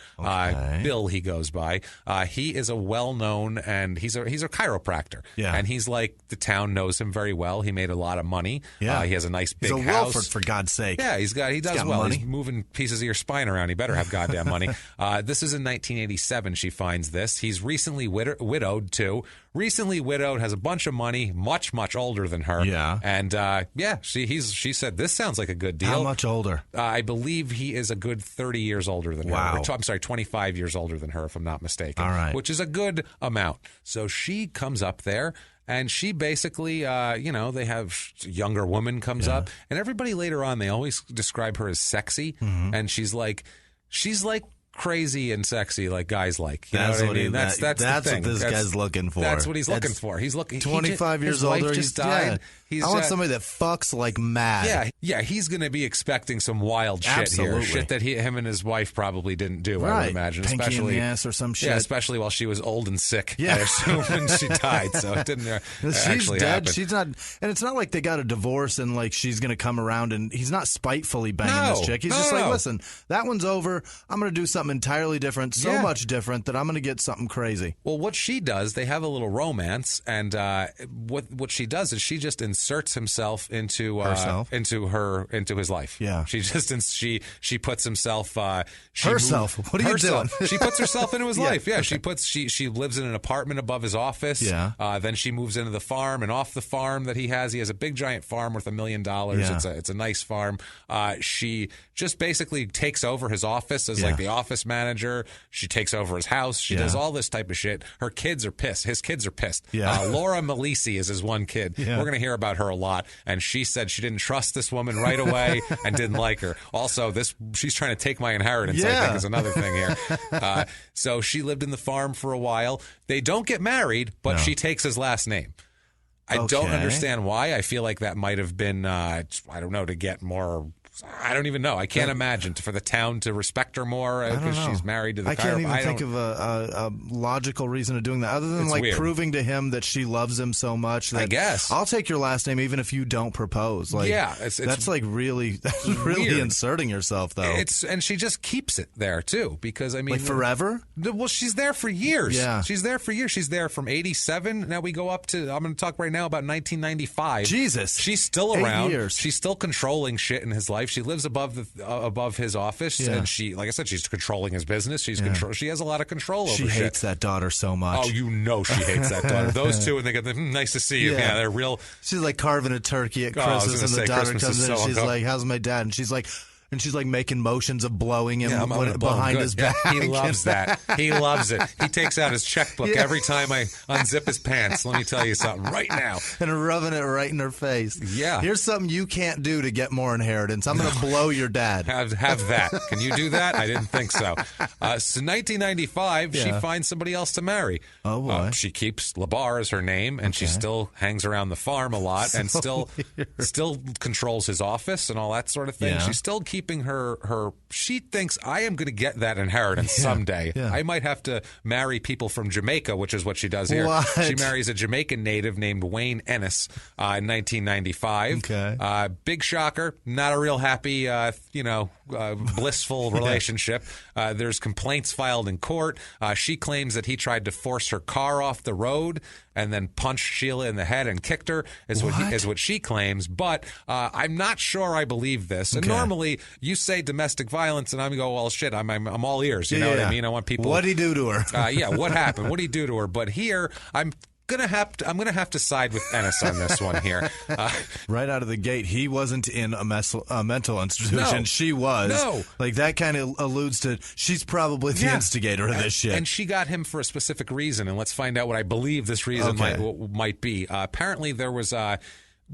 Bill, he goes by. He is a well-known, and he's a chiropractor. Yeah. And he's like, the town knows him very well. He made a lot of money. Yeah. He has a nice big house. He's a Wilford, for God's sake. Yeah, he does well. Money. He's moving pieces of your spine around. He better have goddamn money. This is in 1987 she finds this. He's recently widowed, too. Recently widowed, has a bunch of money, much, much older than her. Yeah. And, she said, this sounds like a good deal. How much older? I believe he is a good 30 years older than her. I'm sorry, 25 years older than her, if I'm not mistaken. All right. Which is a good amount. So she comes up there, and she basically, they have a younger woman comes up, and everybody later on, they always describe her as sexy, and she's like crazy and sexy like guys like. You know what I mean? That's the thing. What this guy's looking for. That's what he's looking for. He's looking 25 years older. His wife just died. I want somebody that fucks like mad. Yeah. He's going to be expecting some wild shit here. Shit that him and his wife probably didn't do. I would imagine, Pinky especially in the ass or some shit. Yeah, especially while she was old and sick. Yeah. I assume when she died. So it didn't She's dead. happen. She's not, and it's not like they got a divorce and like she's going to come around and he's not spitefully banging this chick. He's just like, listen, that one's over. I'm going to do something entirely different, so much different that I'm going to get something crazy. Well, what she does, they have a little romance, and what she does is she just inserts himself into herself, into his life. Yeah, she puts himself herself. What are you doing? She puts herself into his life. Yeah, okay. She lives in an apartment above his office. Yeah. Then she moves into the farm, and off the farm that he has a big giant farm worth $1 million. Yeah. It's a nice farm. She just basically takes over his office as like the office manager. She takes over his house. She does all this type of shit. Her kids are pissed. His kids are pissed. Yeah. Laura Malisi is his one kid. Yeah. We're going to hear about her a lot. And she said she didn't trust this woman right away and didn't like her. Also, she's trying to take my inheritance, I think, is another thing here. So she lived in the farm for a while. They don't get married, but she takes his last name. I don't understand why. I feel like that might have been, I don't know, to get more... I don't even know. I can't imagine for the town to respect her more because she's married to the I can't even think of a logical reason of doing that other than like proving to him that she loves him so much that I guess I'll take your last name even if you don't propose. Like, that's like really inserting yourself though. And she just keeps it there too because I mean like forever. Well, she's there for years. Yeah, she's there for years. She's there from 87. Now we go up to. I'm going to talk right now about 1995. Jesus, she's still around. 8 years. She's still controlling shit in his life. She lives above his office, and she, like I said, she's controlling his business. She has a lot of control over shit. She hates that daughter so much. Oh, you know she hates that daughter. Those two, and they get nice to see you. Yeah, they're real. She's like carving a turkey at Christmas, and the daughter comes in and she's like, "How's my dad?" And she's like making motions of blowing him behind his back. He loves that. He loves it. He takes out his checkbook every time I unzip his pants. Let me tell you something right now. And rubbing it right in her face. Yeah. Here's something you can't do to get more inheritance. I'm going to blow your dad. Have that. Can you do that? I didn't think so. So 1995, she finds somebody else to marry. Oh, boy. She keeps LeBar as her name, and she still hangs around the farm a lot and still controls his office and all that sort of thing. Yeah. She's still keeping her she thinks I am going to get that inheritance someday. Yeah. I might have to marry people from Jamaica, which is what she does here. What? She marries a Jamaican native named Wayne Ennis in 1995. Okay. Big shocker. Not a real happy, blissful relationship. There's complaints filed in court. She claims that he tried to force her car off the road and then punched Sheila in the head and kicked her, is what she claims. But I'm not sure I believe this. And normally you say domestic violence, and I go, well, shit, I'm all ears. You know what I mean? I want people. What'd he do to her? What happened? What'd he do to her? But here, I'm gonna have to side with Ennis on this one here. Right out of the gate, he wasn't in a mental institution. No. She was. No. Like that kind of alludes to she's probably the instigator of this shit. And she got him for a specific reason, and let's find out what I believe this reason might be. Apparently, there was.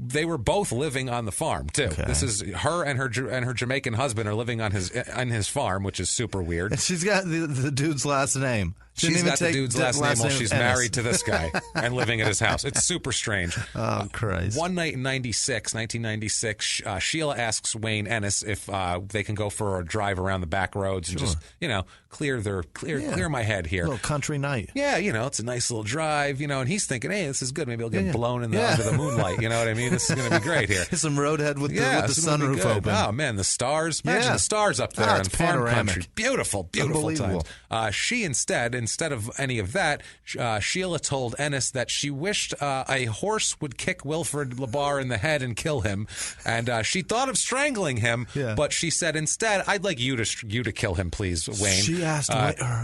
They were both living on the farm too. Okay. This is her and her Jamaican husband are living on his farm, which is super weird. And she's got the dude's last name. She's got the dude's last name while she's married to this guy and living at his house. It's super strange. Oh, Christ. One night in 1996, Sheila asks Wayne Ennis if they can go for a drive around the back roads and just, clear my head here. A little country night. Yeah, it's a nice little drive, and he's thinking, hey, this is good. Maybe I'll get blown in under the moonlight. You know what I mean? This is going to be great here. Some roadhead with the sunroof open. Oh, man, the stars. Imagine the stars up there in farm country. Beautiful, beautiful times. She instead of any of that, Sheila told Ennis that she wished a horse would kick Wilfred LeBar in the head and kill him, and she thought of strangling him, but she said instead, I'd like you to kill him, please, Wayne. She asked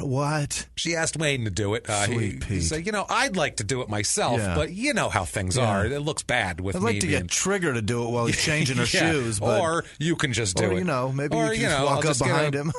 what? She asked Wayne to do it. Sweet Pete. He said, I'd like to do it myself, but you know how things are. It looks bad with me. I'd like to get Trigger to do it while he's changing her shoes. But, or you can just do it. Maybe you can just walk up behind him.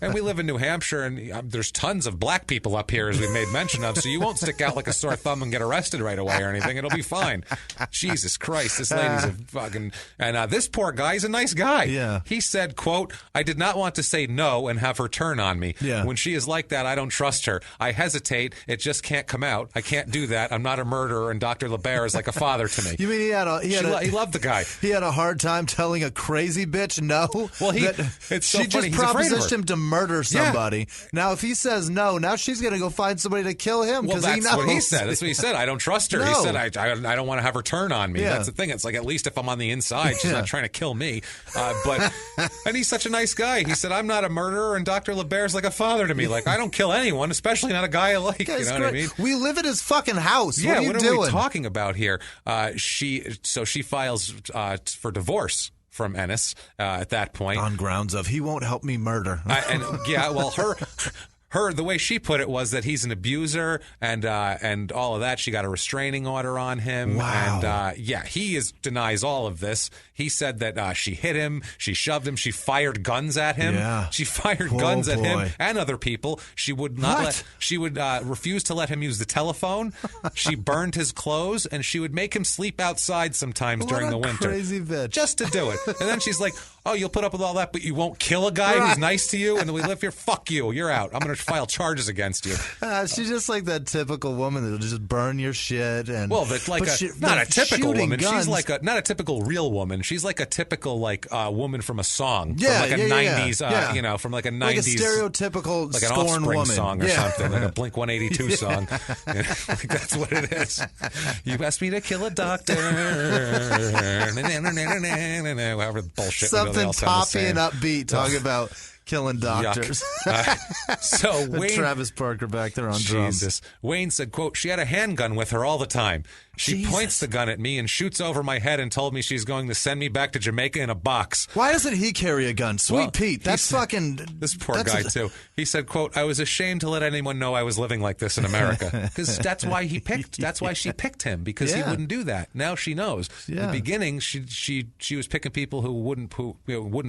And we live in New Hampshire, and there's tons of black people up here, as we made mention of, so you won't stick out like a sore thumb and get arrested right away or anything. It'll be fine. Jesus Christ, this lady's a fucking... And this poor guy's a nice guy. Yeah. He said, quote, I did not want to say no and have her turn on me. Yeah. When she is like that, I don't trust her. I hesitate. It just can't come out. I can't do that. I'm not a murderer, and Dr. LeBar is like a father to me. You mean he loved the guy. He had a hard time telling a crazy bitch no? Well, it's so she funny. Just propositioned him to murder somebody. Yeah. Now, if he says no, now she's going to go find somebody to kill him because he knows. That's what he said. That's what he said. I don't trust her. No. He said, I don't want to have her turn on me. Yeah. That's the thing. It's like, at least if I'm on the inside, she's not trying to kill me. And he's such a nice guy. He said, I'm not a murderer, and Dr. LeBar's like a father to me. Like, I don't kill anyone, especially not a guy I like. You know what I mean? We live at his fucking house. Yeah, what are we talking about here? She files for divorce from Ennis at that point. On grounds of, he won't help me murder. Her, the way she put it was that he's an abuser and all of that. She got a restraining order on him. Wow. And he denies all of this. He said that she hit him, she shoved him, she fired guns at him. Yeah. She fired guns at him and other people. She would not refuse to let him use the telephone. She burned his clothes, and she would make him sleep outside sometimes during the winter. Crazy bitch. Just to do it. And then she's like, oh, you'll put up with all that, but you won't kill a guy who's nice to you, and we live here? Fuck you. You're out. I'm going to file charges against you. She's just like that typical woman that'll just burn your shit. And not a typical woman. Guns. She's like not a typical real woman. She's like a typical woman from a song. Yeah, from like a 90s, from like a 90s. Like a stereotypical like an scorn Offspring woman. song or something, like a Blink 182 song. Like that's what it is. You asked me to kill a doctor. However bullshit. Something poppy and upbeat talking about killing doctors. So Wayne, Travis Parker back there on drums. Wayne said, quote, she had a handgun with her all the time. She points the gun at me and shoots over my head and told me she's going to send me back to Jamaica in a box. Why doesn't he carry a gun? Sweet Pete, that's fucking... This poor guy, too. He said, quote, I was ashamed to let anyone know I was living like this in America. Because that's why she picked him, because he wouldn't do that. Now she knows. In the beginning, she was picking people who wouldn't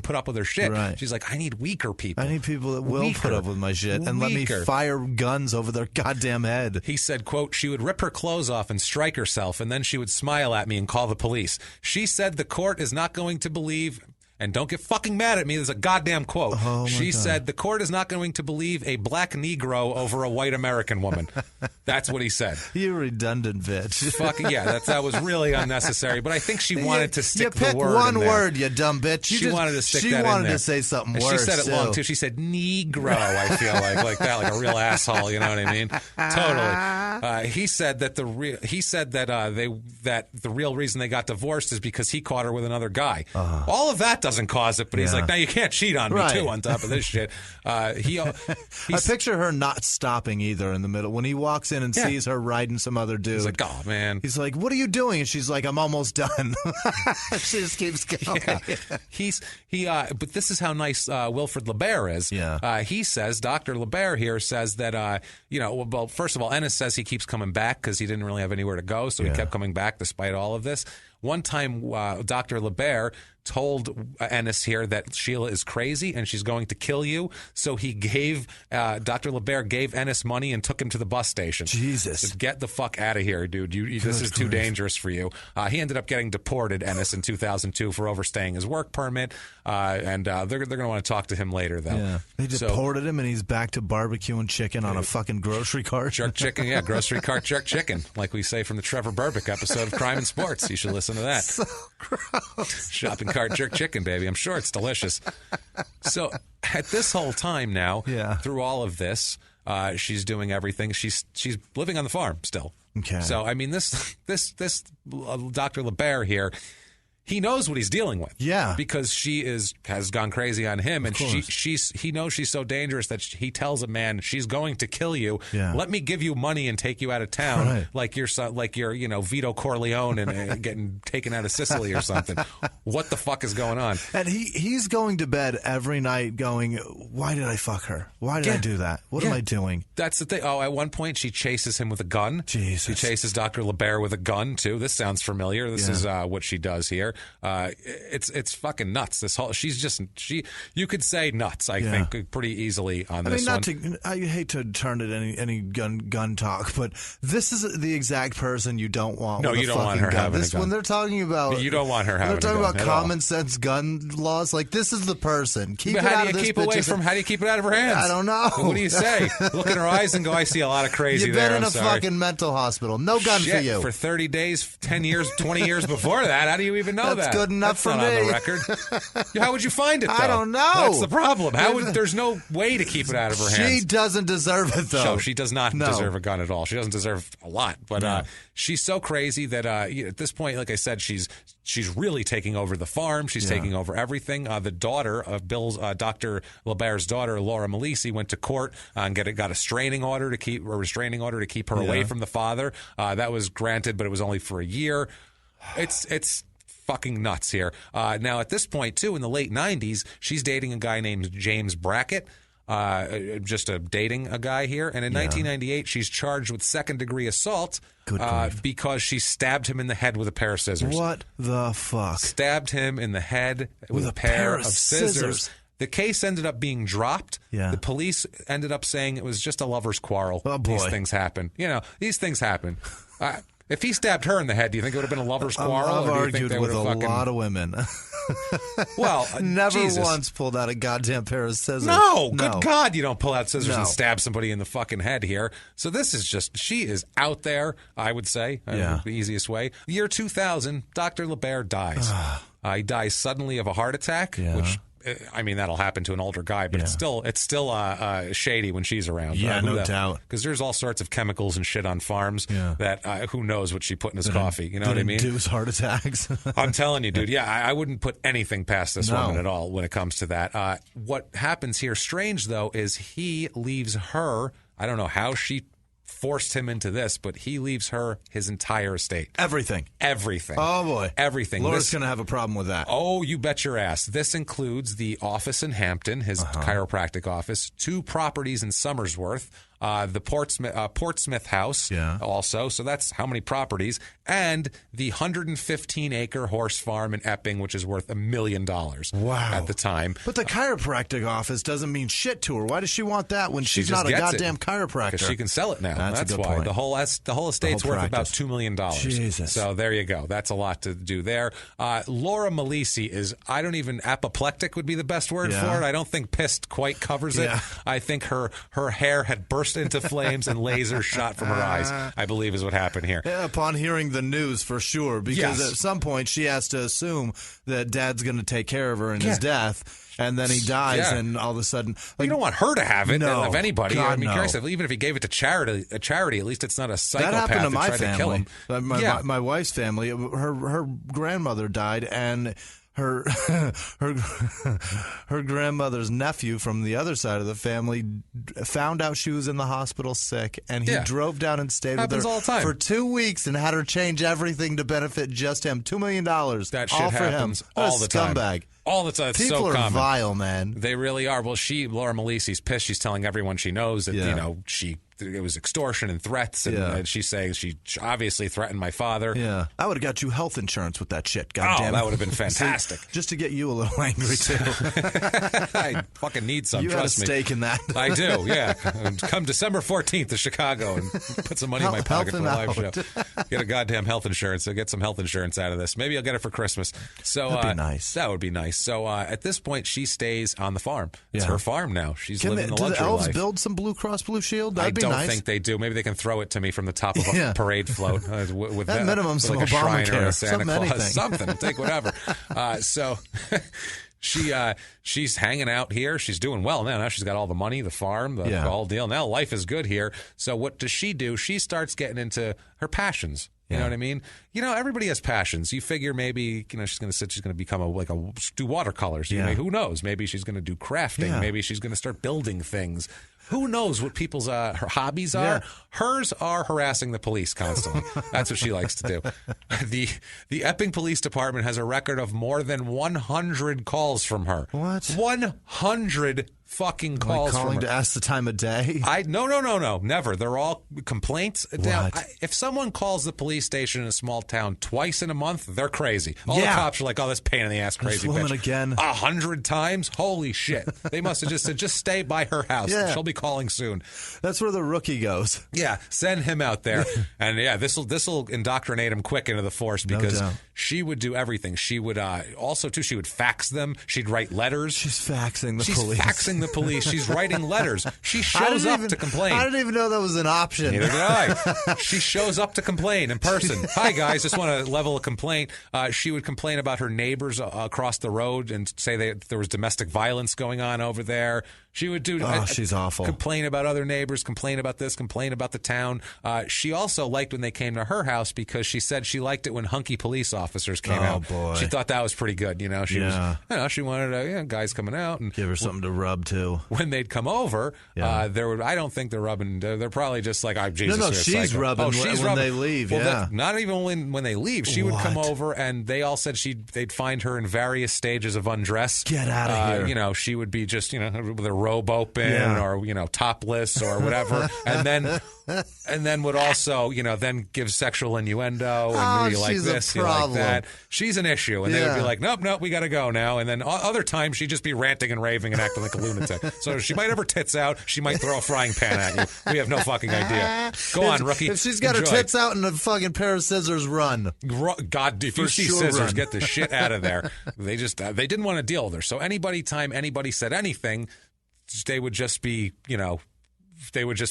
put up with her shit. Right. She's like, I need weaker people. I need people that will put up with my shit and let me fire guns over their goddamn head. He said, quote, she would rip her clothes off and strike herself, and then she would smile at me and call the police. She said the court is not going to believe... And don't get fucking mad at me. There's a goddamn quote. She said, the court is not going to believe a black Negro over a white American woman. That's what he said. You redundant bitch. Fucking yeah, that was really unnecessary. But I think she wanted to stick the word in there. You picked one word, you dumb bitch. She wanted to stick that in there. She wanted to say something worse. She said it long, too. She said Negro, I feel like that, like a real asshole, you know what I mean? Totally. He said that the real reason they got divorced is because he caught her with another guy. All of that doesn't cause it, but he's like, now you can't cheat on me too on top of this shit. I picture her not stopping either in the middle when he walks in and sees her riding some other dude. He's like, oh man. He's like, what are you doing? And she's like, I'm almost done. She just keeps going. But this is how nice Wilfred LeBar is. Yeah. He says, Dr. LeBar here says that well, first of all, Ennis says he keeps coming back because he didn't really have anywhere to go, so he kept coming back despite all of this. One time, Dr. LeBar told Ennis here that Sheila is crazy and she's going to kill you. So he gave, Dr. LeBaire gave Ennis money and took him to the bus station. Jesus. Said, get the fuck out of here, dude. This is too dangerous for you. He ended up getting deported, Ennis, in 2002 for overstaying his work permit. And they're going to want to talk to him later, though. Yeah. They deported him and he's back to barbecuing chicken on a fucking grocery cart. Jerk chicken, yeah, grocery cart jerk chicken, like we say from the Trevor Burbick episode of Crime and Sports. You should listen to that. So gross. Shopping cart jerk chicken, baby. I'm sure it's delicious. So at this whole time now, through all of this, she's doing everything. She's living on the farm still. Okay. So I mean, this Dr. LeBaire here, he knows what he's dealing with. Yeah. Because she has gone crazy on him, and he knows she's so dangerous that he tells a man, she's going to kill you. Yeah. Let me give you money and take you out of town, right. like you're Vito Corleone and getting taken out of Sicily or something. What the fuck is going on? And he's going to bed every night going, why did I fuck her? Why did I do that? What am I doing? That's the thing. Oh, at one point she chases him with a gun. Jesus. She chases Dr. LeBaire with a gun too. This sounds familiar. This is what she does here. It's fucking nuts. This whole you could say nuts. I think pretty easily on this one. I hate to turn it any gun talk, but this is the exact person you don't want. No, with you don't want her gun. having a gun. When they're talking about, you don't want her having. They're talking a gun about common sense gun laws. Like this is the person. Keep it out of this bitch. How do you keep it out of her hands? I don't know. What do you say? Look in her eyes and go, I see a lot of crazy. You've been there. in a fucking mental hospital. No gun for you for 30 days, 10 years, 20 years before that. How do you even know that? That's good enough for not me. On the record. How would you find it, though? I don't know. That's the problem. There's no way to keep it out of her hands. She doesn't deserve it, though. So she does not deserve a gun at all. She doesn't deserve a lot. But she's so crazy that at this point, like I said, she's really taking over the farm. She's taking over everything. The daughter of Dr. LeBaire's daughter, Laura Malisi, went to court and got a restraining order to keep her away from the father. That was granted, but it was only for a year. It's fucking nuts here. Now, at this point, too, in the late 90s, she's dating a guy named James Brackett, dating a guy here. And in 1998, she's charged with second-degree assault because she stabbed him in the head with a pair of scissors. What the fuck? Stabbed him in the head with a pair of scissors. The case ended up being dropped. Yeah. The police ended up saying it was just a lover's quarrel. Oh, boy. These things happen. These things happen. If he stabbed her in the head, do you think it would have been a lover's quarrel? I've argued with a lot of women. Well, never once pulled out a goddamn pair of scissors. No, good God, you don't pull out scissors and stab somebody in the fucking head here. So this is she is out there, I would say, the easiest way. Year 2000, Dr. LeBaire dies. He dies suddenly of a heart attack, which... I mean, that'll happen to an older guy, but it's still shady when she's around. Yeah, no doubt. Because there's all sorts of chemicals and shit on farms that who knows what she put in his coffee. You know what I mean? Induce heart attacks. I'm telling you, dude. Yeah, I wouldn't put anything past this woman at all when it comes to that. What happens here, strange though, is he leaves her. I don't know how she forced him into this, but he leaves her his entire estate. Everything. Oh, boy. Everything. Laura's going to have a problem with that. Oh, you bet your ass. This includes the office in Hampton, his chiropractic office, 2 properties in Somersworth, the Portsmouth house also. So that's how many properties. And the 115-acre horse farm in Epping, which is worth $1 million at the time. But the chiropractic office doesn't mean shit to her. Why does she want that when she's not a goddamn chiropractor? Because she can sell it now. That's a good why. point. The whole estate's worth about $2 million. Jesus. So there you go. That's a lot to do there. Laura Malisi is, apoplectic would be the best word for it. I don't think pissed quite covers it. I think her hair had burst into flames and lasers shot from her eyes, I believe is what happened here. Yeah, upon hearing the news, for sure, because at some point she has to assume that Dad's going to take care of her in his death, and then he dies, and all of a sudden... you don't want her to have it, of anybody. God, I mean, even if he gave it to charity, at least it's not a psychopath that happened to my to kill him. My wife's family, her grandmother died, and... Her grandmother's nephew from the other side of the family found out she was in the hospital sick, and he drove down and stayed with her all the time. for 2 weeks and had her change everything to benefit just him. $2 million. That shit all happens for him. all the time. Scumbag. All the time. It's People so are common. vile, man. They really are. Well, Laura Malisi's pissed. She's telling everyone she knows that she it was extortion and threats, and she's saying she obviously threatened my father. Yeah, I would have got you health insurance with that shit. Goddamn, that would have been fantastic. Just to get you a little angry too. I fucking need some. You trust had a stake in that. I do. Yeah, come December 14th to Chicago and put some money in my pocket for a live show. Get a goddamn health insurance. So get some health insurance out of this. Maybe I'll get it for Christmas. So that'd be nice. That would be nice. So at this point, she stays on the farm. It's her farm now. She's living the luxury life. Do the elves build some Blue Cross Blue Shield? That'd be nice. I don't think they do. Maybe they can throw it to me from the top of a parade float with that minimum, some like a shrine or a Santa Claus, something. Take whatever. So. She's hanging out here. She's doing well now. Now she's got all the money, the farm, the whole deal. Now life is good here. So what does she do? She starts getting into her passions. You know what I mean? Everybody has passions. You figure maybe, she's going to become do watercolors. Who knows? Maybe she's going to do crafting. Yeah. Maybe she's going to start building things. Who knows what people's her hobbies are? Yeah. Hers are harassing the police constantly. That's what she likes to do. The Epping Police Department has a record of more than 100 calls from her. What? 100 fucking calls calling from her. To ask the time of day? No, never. They're all complaints. Now, What? if someone calls the police station in a small town twice in a month, they're crazy. All the cops are like, this pain in the ass crazy this woman bitch. Again. 100 times? Holy shit. They must have just said, just stay by her house. Yeah. She'll be calling soon. That's where the rookie goes. Yeah, send him out there. And this'll indoctrinate him quick into the force because she would do everything. She would she would fax them. She'd write letters. She's faxing the She's police. faxing the police. She's writing letters. She shows up to complain. I didn't even know that was an option. Neither did I. She shows up to complain in person. Hi, guys. Just want to level a complaint. She would complain about her neighbors across the road and say that there was domestic violence going on over there. She would do. She's awful. Complain about other neighbors. Complain about this. Complain about the town. She also liked when they came to her house because she said she liked it when hunky police officers came out. Oh boy! She thought that was pretty good. She was. She wanted guys coming out and give her something to rub too. When they'd come over, I don't think they're rubbing. They're probably just like, Jesus. No, she's rubbing when they leave. Well, not even when they leave. She would come over, and they all said they'd find her in various stages of undress. Get out of here. She would be just with her robe open or topless or whatever, and then would also then give sexual innuendo and you like this, you like that. She's an issue, and they would be like, nope, we got to go now. And then other times she'd just be ranting and raving and acting like a lunatic. So she might have her tits out. She might throw a frying pan at you. We have no fucking idea. Go on, rookie. If she's got her tits out and a fucking pair of scissors, run. God, if you see scissors, get the shit out of there. They didn't want to deal with her. So time anybody said anything, they would just be,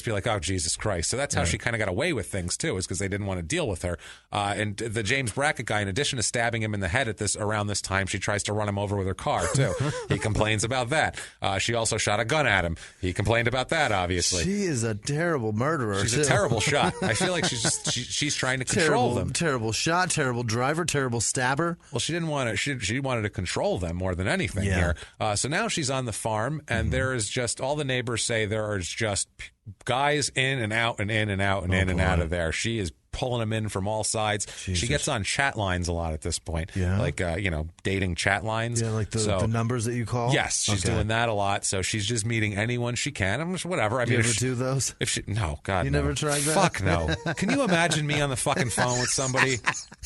like, oh, Jesus Christ. So that's how she kind of got away with things, too, is because they didn't want to deal with her. And the James Brackett guy, in addition to stabbing him in the head around this time, she tries to run him over with her car, too. He complains about that. She also shot a gun at him. He complained about that, obviously. She is a terrible murderer, She's a terrible shot. I feel like she's trying to control them. Terrible shot, terrible driver, terrible stabber. Well, she didn't want to. She wanted to control them more than anything here. So now she's on the farm, and there is just, all the neighbors say there is just guys in and out and in and out and in and out of there. She is pulling them in from all sides. Jesus. She gets on chat lines a lot at this point. Yeah. Like, dating chat lines. Yeah, like the numbers that you call? Yes, she's doing that a lot. So she's just meeting anyone she can. I'm just, whatever. You ever do those? No, God, You never tried that? Fuck no. Can you imagine me on the fucking phone with somebody?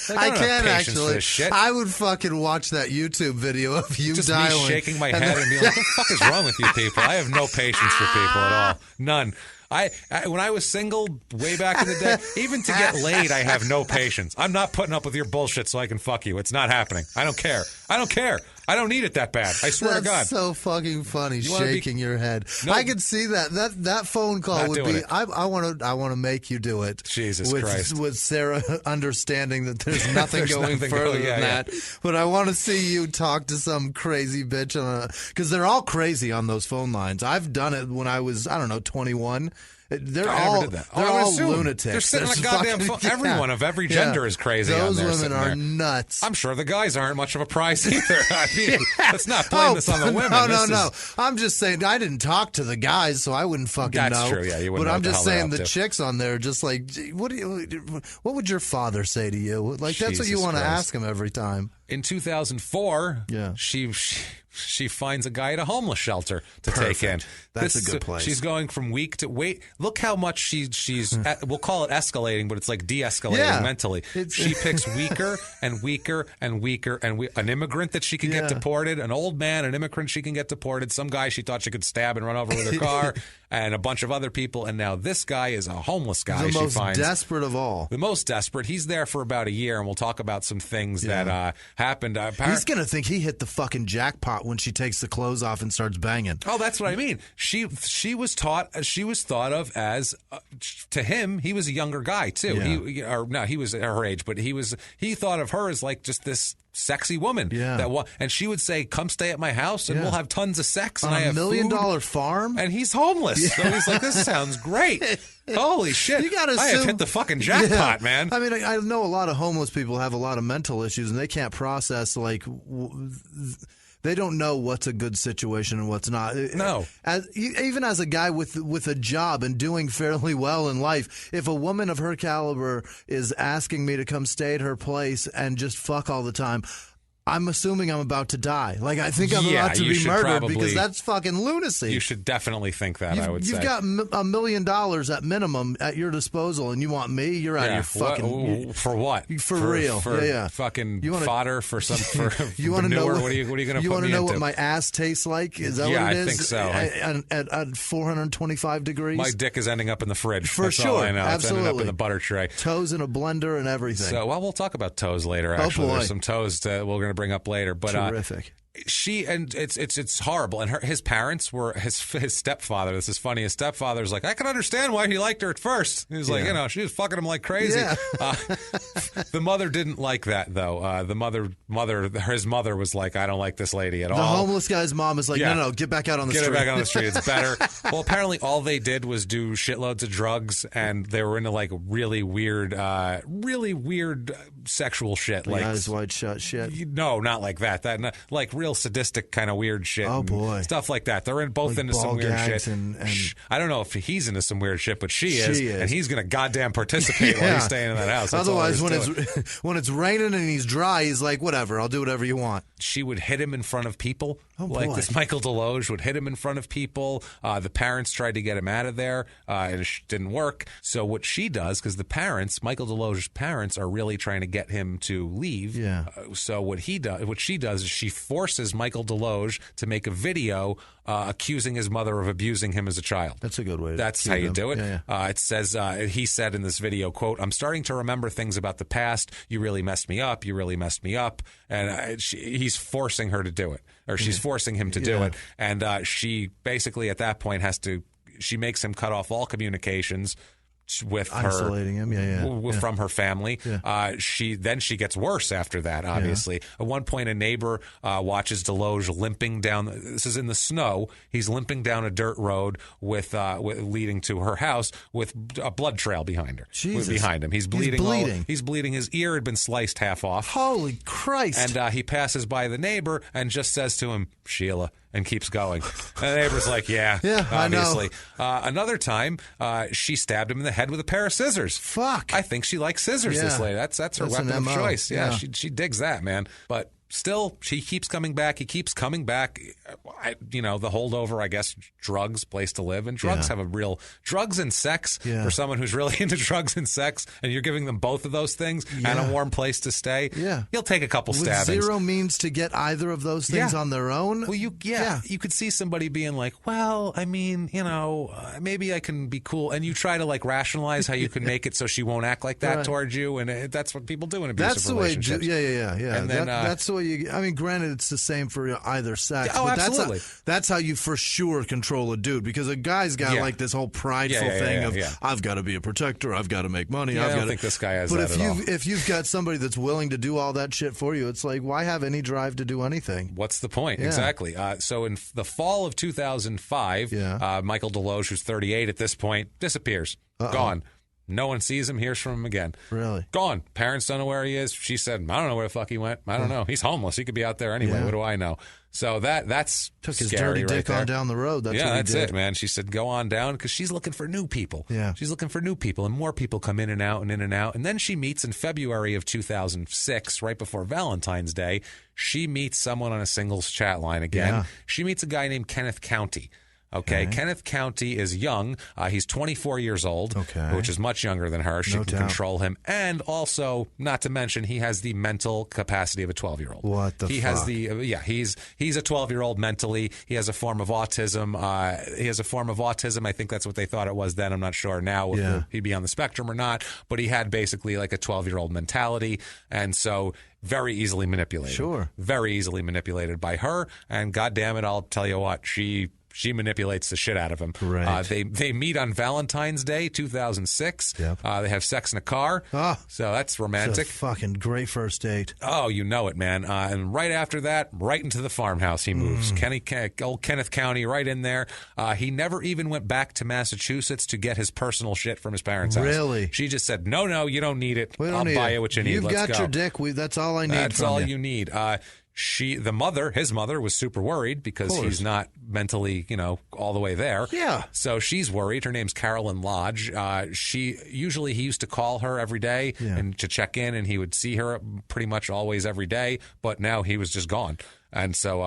I can, actually. I would fucking watch that YouTube video of you just dialing. Me shaking my head and being like, what the fuck is wrong with you people? I have no patience for people at all. None. When I was single way back in the day, even to get laid, I have no patience. I'm not putting up with your bullshit so I can fuck you. It's not happening. I don't care. I don't need it that bad. I swear to God. That's so fucking funny, shaking your head. No, I could see that. That phone call would be, I want to make you do it. Jesus Christ. With Sarah understanding that there's nothing going further than that. But I want to see you talk to some crazy bitch because they're all crazy on those phone lines. I've done it when I was, 21. They're all lunatics. They're sitting on a goddamn phone. Everyone of every gender is crazy. Those on there, women are nuts. I'm sure the guys aren't much of a prize either. I mean, let's not blame this on the women. No. I'm just saying I didn't talk to the guys, so I wouldn't fucking know. That's true. Yeah, you wouldn't. But know I'm just saying the to. chicks on there, just like, what would your father say to you? Like, that's what you want to ask him every time. In 2004, she she finds a guy at a homeless shelter to take in. That's a good place. She's going from week to wait. Look how much she's we'll call it escalating, but it's like de-escalating mentally. She picks weaker and weaker and weaker an immigrant that she can get deported, an old man, an immigrant she can get deported, some guy she thought she could stab and run over with her car, and a bunch of other people. And now this guy is a homeless guy. The most desperate of all. The most desperate. He's there for about a year, and we'll talk about some things that happened. He's going to think he hit the fucking jackpot when she takes the clothes off and starts banging. Oh, that's what I mean. She was thought of as to him. He was a younger guy too. He was her age, but he thought of her as like just this sexy woman. And she would say, "Come stay at my house, and we'll have tons of sex." And on I have $1 million food. Farm, and he's homeless. So he's like, "This sounds great." Holy shit! I have hit the fucking jackpot, man. I mean, I know a lot of homeless people have a lot of mental issues, and they can't process like. They don't know what's a good situation and what's not. No. Even as a guy with a job and doing fairly well in life, if a woman of her caliber is asking me to come stay at her place and just fuck all the time, I'm assuming I'm about to die. Like, I think I'm about to be murdered because that's fucking lunacy. You should definitely think that, I would say. You've got $1 million at minimum at your disposal, and you want me? You're out of your fucking... For what? For real. For fucking fodder for some... For you want to know what are you going to put me into? You want to know what my ass tastes like? Is that what it is? I think so. At 425 degrees? My dick is ending up in the fridge. For that's sure. all I know. Absolutely. It's ending up in the butter tray. Toes in a blender and everything. So, we'll talk about toes later, actually. Oh, boy. There's some toes we're going to bring up later. But, terrific. It's horrible. And his parents were his stepfather. This is funny. His stepfather's like, I can understand why he liked her at first. He was like, she was fucking him like crazy. Yeah. The mother didn't like that though. His mother was like, I don't like this lady at all. The homeless guy's mom is like, no, get back out on the street. Get back on the street. It's better. Well, apparently all they did was do shitloads of drugs, and they were into like really weird sexual shit. Like eyes wide shut shit. No, not like that. Like real sadistic kind of weird shit. Oh boy, stuff like that. They're both into some weird shit. And I don't know if he's into some weird shit, but she is, and he's gonna goddamn participate while he's staying in that house. That's otherwise, when it's raining and he's dry, he's like, whatever, I'll do whatever you want. She would hit him in front of people. Oh, like boy. This Michael Deloge would hit him in front of people. The parents tried to get him out of there, and it didn't work. So what she does, because Michael Deloge's parents, are really trying to get him to leave. Yeah. So what she does is she forces Michael Deloge to make a video accusing his mother of abusing him as a child. That's a good way. That's how you do it. Yeah. It says he said in this video, quote, "I'm starting to remember things about the past. You really messed me up. You really messed me up." And he's forcing her to do it, or she's forcing him to do it. And she basically at that point she makes him cut off all communications with her, isolating him, from her family. She gets worse after that. Obviously, at one point, a neighbor watches Deloge limping down. This is in the snow. He's limping down a dirt road with leading to her house with a blood trail behind her. Jesus. Behind him, he's bleeding. He's bleeding. His ear had been sliced half off. Holy Christ! And he passes by the neighbor and just says to him, "Sheila," and keeps going. And the neighbor's like, yeah, obviously. I know. Another time, she stabbed him in the head with a pair of scissors. Fuck. I think she likes scissors, this lady. That's her weapon of choice. Yeah, she digs that, man. But still, she keeps coming back. He keeps coming back. The holdover, I guess, drugs, place to live. And drugs have drugs and sex for someone who's really into drugs and sex, and you're giving them both of those things and a warm place to stay. Yeah. You'll take a couple With stabbings. zero means to get either of those things on their own. Well, you could see somebody being like, well, I mean, maybe I can be cool. And you try to like rationalize how you can make it so she won't act like that towards you. And that's what people do in abusive relationships. Yeah. And then, that's the way granted, it's the same for either sex. Oh, but absolutely. That's how you for sure control a dude, because a guy's got like this whole prideful thing of I've got to be a protector, I've got to make money. I don't think this guy has that at all. But if you've got somebody that's willing to do all that shit for you, it's like, why have any drive to do anything? What's the point? Yeah. Exactly. So in the fall of 2005, Michael Deloge, who's 38 at this point, disappears. Gone. No one sees him, hears from him again. Really? Gone. Parents don't know where he is. She said, I don't know where the fuck he went. I don't know. He's homeless. He could be out there anyway. Yeah. What do I know? So that's took his scary dirty dick right on down the road. That's what he that's did. it, man. She said, go on down because she's looking for new people. Yeah. She's looking for new people, and more people come in and out and in and out. And then she meets in February of 2006, right before Valentine's Day. She meets someone on a singles chat line again. Yeah. She meets a guy named Kenneth County. Okay, Kenneth County is young. He's 24 years old, which is much younger than her. She can control him. And also, not to mention, he has the mental capacity of a 12-year-old. What the fuck? He has the, he's a 12-year-old mentally. He has a form of autism. I think that's what they thought it was then. I'm not sure now if he'd be on the spectrum or not. But he had basically like a 12-year-old mentality. And so very easily manipulated. Sure. Very easily manipulated by her. And God damn it, I'll tell you what, she manipulates the shit out of him. Right. They meet on Valentine's Day, 2006. Yep. They have sex in a car. Oh, so that's romantic. It's a fucking great first date. Oh, you know it, man. And right after that, right into the farmhouse he moves. Old Kenneth County, right in there. He never even went back to Massachusetts to get his personal shit from his parents' house. Really? She just said, no, you don't need it. I'll buy you what you need. You've Let's got go. your dick. That's all I need That's from all you. you need. His mother was super worried because he's not mentally, all the way there. Yeah. So she's worried. Her name's Carolyn Lodge. He used to call her every day and to check in, and he would see her pretty much always every day. But now he was just gone. And so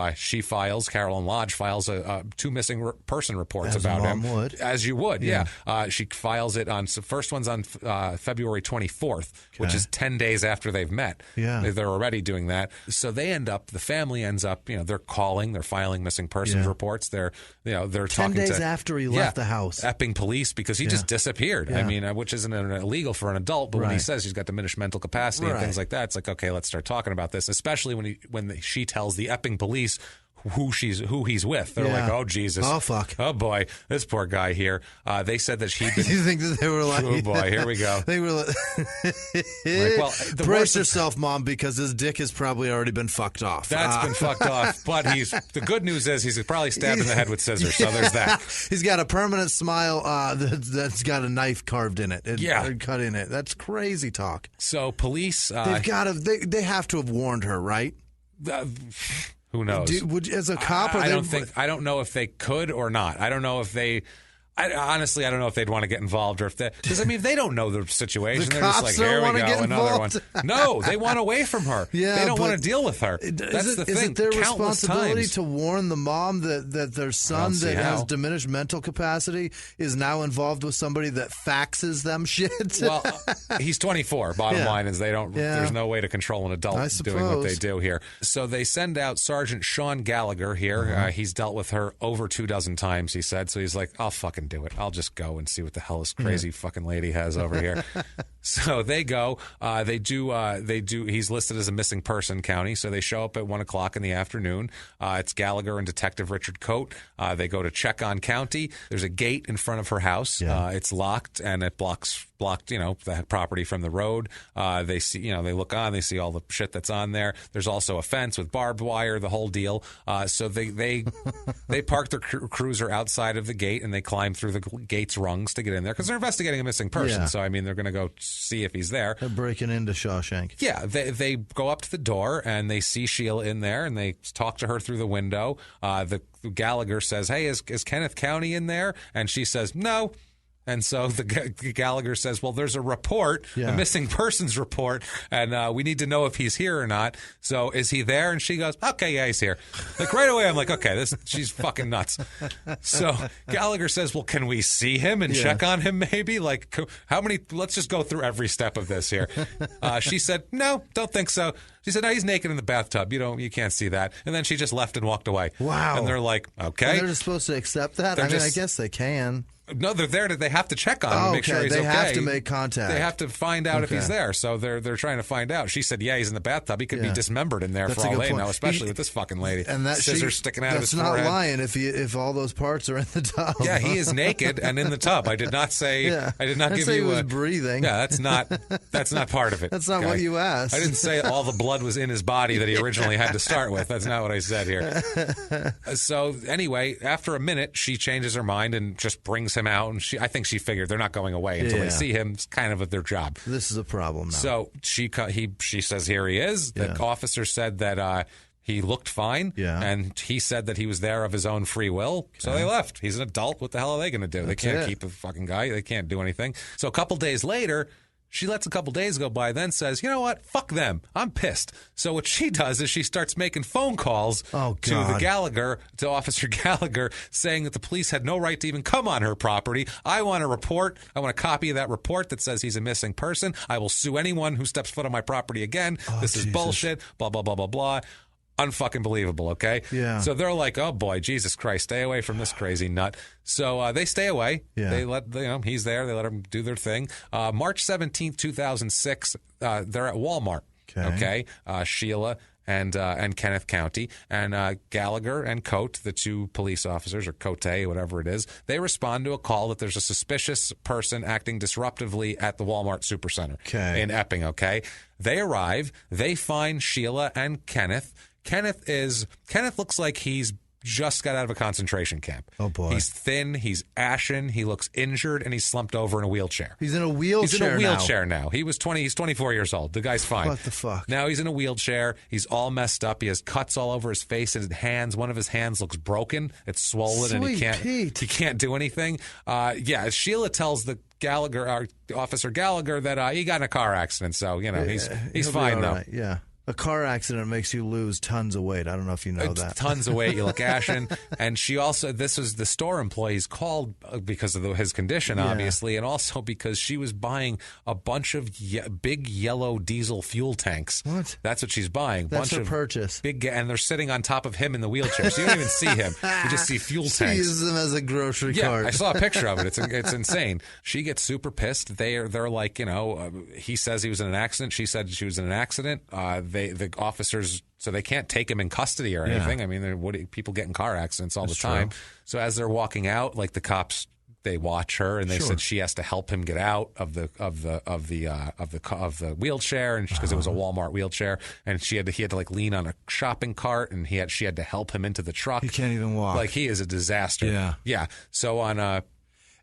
Carolyn Lodge files two missing person reports about him. Would. As you would, yeah. She files it on, so first one's on February 24th, which is 10 days after they've met. Yeah. They're already doing that. So the family ends up, they're calling, they're filing missing persons reports. They're 10 talking days to, after he left the house. Epping police because he just disappeared. Yeah. I mean, which isn't illegal for an adult, but when he says he's got diminished mental capacity and things like that, it's like, okay, let's start talking about this, especially when she tells the Epping police who he's with. They're like, oh, Jesus. Oh, fuck. Oh, boy. This poor guy here. They said that she'd been... You think that they were like... Oh, boy. Here we go. They were like... Brace yourself, Mom, because his dick has probably already been fucked off. That's been fucked off. But the good news is he's probably stabbed in the head with scissors, so there's that. He's got a permanent smile that's got a knife carved in it. Cut in it. That's crazy talk. So police... they have to have warned her, right? Who knows? As a cop, I don't know if they could or not. I don't know if they. Honestly, I don't know if they'd want to get involved or if they. Because, they don't know the situation. They're just like, here we go, another one. No, they want away from her. They don't want to deal with her. That's the thing. Is it their Countless responsibility times. to warn the mom that their son that has diminished mental capacity is now involved with somebody that faxes them shit? Well, he's 24. Bottom line is they don't. There's no way to control an adult doing what they do here. So they send out Sergeant Sean Gallagher here. He's dealt with her over 24 times, he said. So he's like, I'll fucking do it. I'll just go and see what the hell this crazy fucking lady has over here. So they go. They do. He's listed as a missing person county. So they show up at 1:00 in the afternoon. It's Gallagher and Detective Richard Coate. They go to check on County. There's a gate in front of her house. It's locked and it blocked the property from the road. They see, they look on, they see all the shit that's on there. There's also a fence with barbed wire, the whole deal. So they park their cruiser outside of the gate and they climb through the gate's rungs to get in there because they're investigating a missing person. So they're going to go see if he's there. They're breaking into Shawshank. Yeah, they go up to the door and they see Sheila in there and they talk to her through the window. The Gallagher says, "Hey, is Kenneth County in there?" And she says, "No." And so the Gallagher says, well, there's a report, a missing persons report, and we need to know if he's here or not. So is he there? And she goes, okay, yeah, he's here. Like right away, I'm like, okay, she's fucking nuts. So Gallagher says, well, can we see him and check on him maybe? Like how many, let's just go through every step of this here. She said, no, don't think so. She said, no, he's naked in the bathtub. You can't see that. And then she just left and walked away. Wow. And they're like, okay. And they're just supposed to accept that? I guess they can. No, they're there. They have to check on him to make sure he's okay. They have to make contact. They have to find out if he's there. So they're trying to find out. She said, yeah, he's in the bathtub. He could be dismembered in there for all they know, especially with this fucking lady. And that scissors sticking out of his forehead. That's not lying if all those parts are in the tub. Yeah, he is naked and in the tub. I did not say. I did not give you. He was breathing. Yeah, that's not part of it. That's not what you asked. I didn't say all the blood blood was in his body that he originally had to start with. That's not what I said here. So anyway, after a minute, she changes her mind and just brings him out. And I think she figured they're not going away until they see him. It's kind of their job. This is a problem now. So she says, here he is. The officer said that he looked fine, and he said that he was there of his own free will, so they left. He's an adult. What the hell are they going to do? They can't keep a fucking guy. They can't do anything. So a couple days later, she lets a couple days go by, then says, you know what? Fuck them. I'm pissed. So what she does is she starts making phone calls to Officer Gallagher, saying that the police had no right to even come on her property. I want a report. I want a copy of that report that says he's a missing person. I will sue anyone who steps foot on my property again. This is bullshit. Blah, blah, blah, blah, blah. Unfucking believable, okay? Yeah. So they're like, oh boy, Jesus Christ, stay away from this crazy nut. So they stay away. Yeah. They let, he's there. They let him do their thing. March 17th, 2006, they're at Walmart, okay? Sheila and Kenneth County, and Gallagher and Cote, the two police officers, or Cote, whatever it is, they respond to a call that there's a suspicious person acting disruptively at the Walmart Supercenter in Epping, okay? They arrive. They find Sheila and Kenneth. Kenneth looks like he's just got out of a concentration camp. Oh, boy. He's thin, he's ashen, he looks injured, and he's slumped over in a wheelchair. He's in a wheelchair now. He's 24 years old. The guy's fine. What the fuck? Now he's in a wheelchair. He's all messed up. He has cuts all over his face and his hands. One of his hands looks broken. It's swollen, and he can't do anything. Sheila tells the Officer Gallagher that he got in a car accident, so he's fine though. Right. Yeah. A car accident makes you lose tons of weight. I don't know if you know that. Tons of weight. You look ashen. And she also, this was the store employees called because of his condition, obviously, and also because she was buying a bunch of big yellow diesel fuel tanks. What? That's what she's buying. That's her purchase. And they're sitting on top of him in the wheelchair, so you don't even see him. You just see fuel tanks. She uses them as a grocery cart. Yeah, I saw a picture of it. It's insane. She gets super pissed. They're like, he says he was in an accident. She said she was in an accident. The officers, so they can't take him in custody or anything. I mean, people get in car accidents all the time. True. So as they're walking out, like the cops, they watch her, and they said she has to help him get out of the wheelchair, and because it was a Walmart wheelchair, and he had to like lean on a shopping cart, and she had to help him into the truck. He can't even walk. Like, he is a disaster. Yeah. So on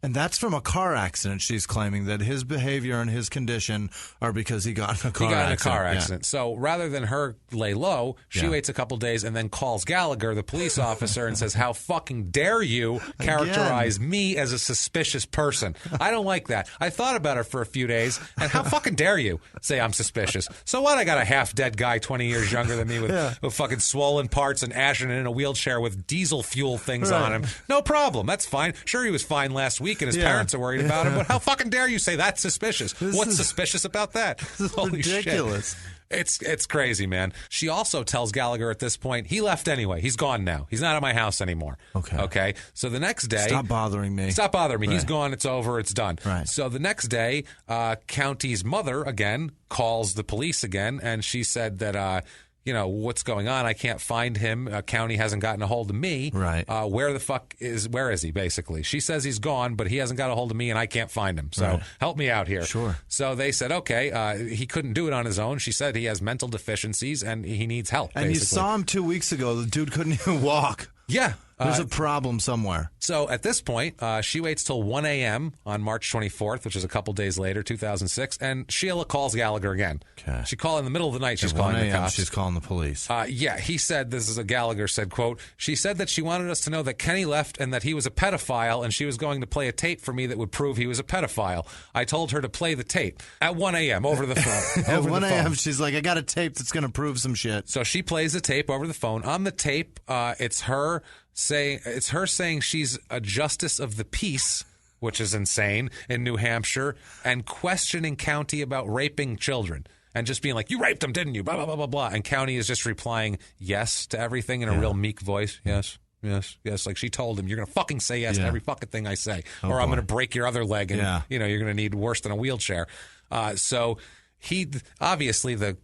and that's from a car accident. She's claiming that his behavior and his condition are because he got in a car accident. So rather than her lay low, she waits a couple days and then calls Gallagher, the police officer, and says, how fucking dare you characterize me as a suspicious person? I don't like that. I thought about it for a few days, and how fucking dare you say I'm suspicious? So what? I got a half-dead guy 20 years younger than me with fucking swollen parts and ashen and in a wheelchair with diesel fuel things on him. No problem. That's fine. Sure, he was fine last week, and his parents are worried about him, but how fucking dare you say that's suspicious? What's suspicious about that? Holy ridiculous. Shit. It's crazy, man. She also tells Gallagher at this point, he left anyway. He's gone now. He's not at my house anymore. Okay. So the next day... Stop bothering me. Right. He's gone. It's over. It's done. Right. So the next day, County's mother, again, calls the police again, and she said that... what's going on? I can't find him. County hasn't gotten a hold of me. Right. Where is he, basically? She says he's gone, but he hasn't got a hold of me, and I can't find him. So help me out here. Sure. So they said, okay, he couldn't do it on his own. She said he has mental deficiencies, and he needs help, and you saw him 2 weeks ago. The dude couldn't even walk. Yeah. There's a problem somewhere. So at this point, she waits till 1 a.m. on March 24th, which is a couple days later, 2006, and Sheila calls Gallagher again. Okay. She called in the middle of the night. She's calling the cops. She's calling the police. He said, this is a Gallagher said, quote, she said that she wanted us to know that Kenny left and that he was a pedophile, and she was going to play a tape for me that would prove he was a pedophile. I told her to play the tape at 1 a.m. over the phone. At 1 a.m., she's like, I got a tape that's going to prove some shit. So she plays the tape over the phone. On the tape, it's her saying she's a justice of the peace, which is insane, in New Hampshire, and questioning County about raping children and just being like, you raped them, didn't you? Blah, blah, blah, blah, blah. And County is just replying yes to everything in a real meek voice. Yes. Like she told him, you're going to fucking say yes to every fucking thing I say, or I'm going to break your other leg, and you're going to need worse than a wheelchair. So he obviously the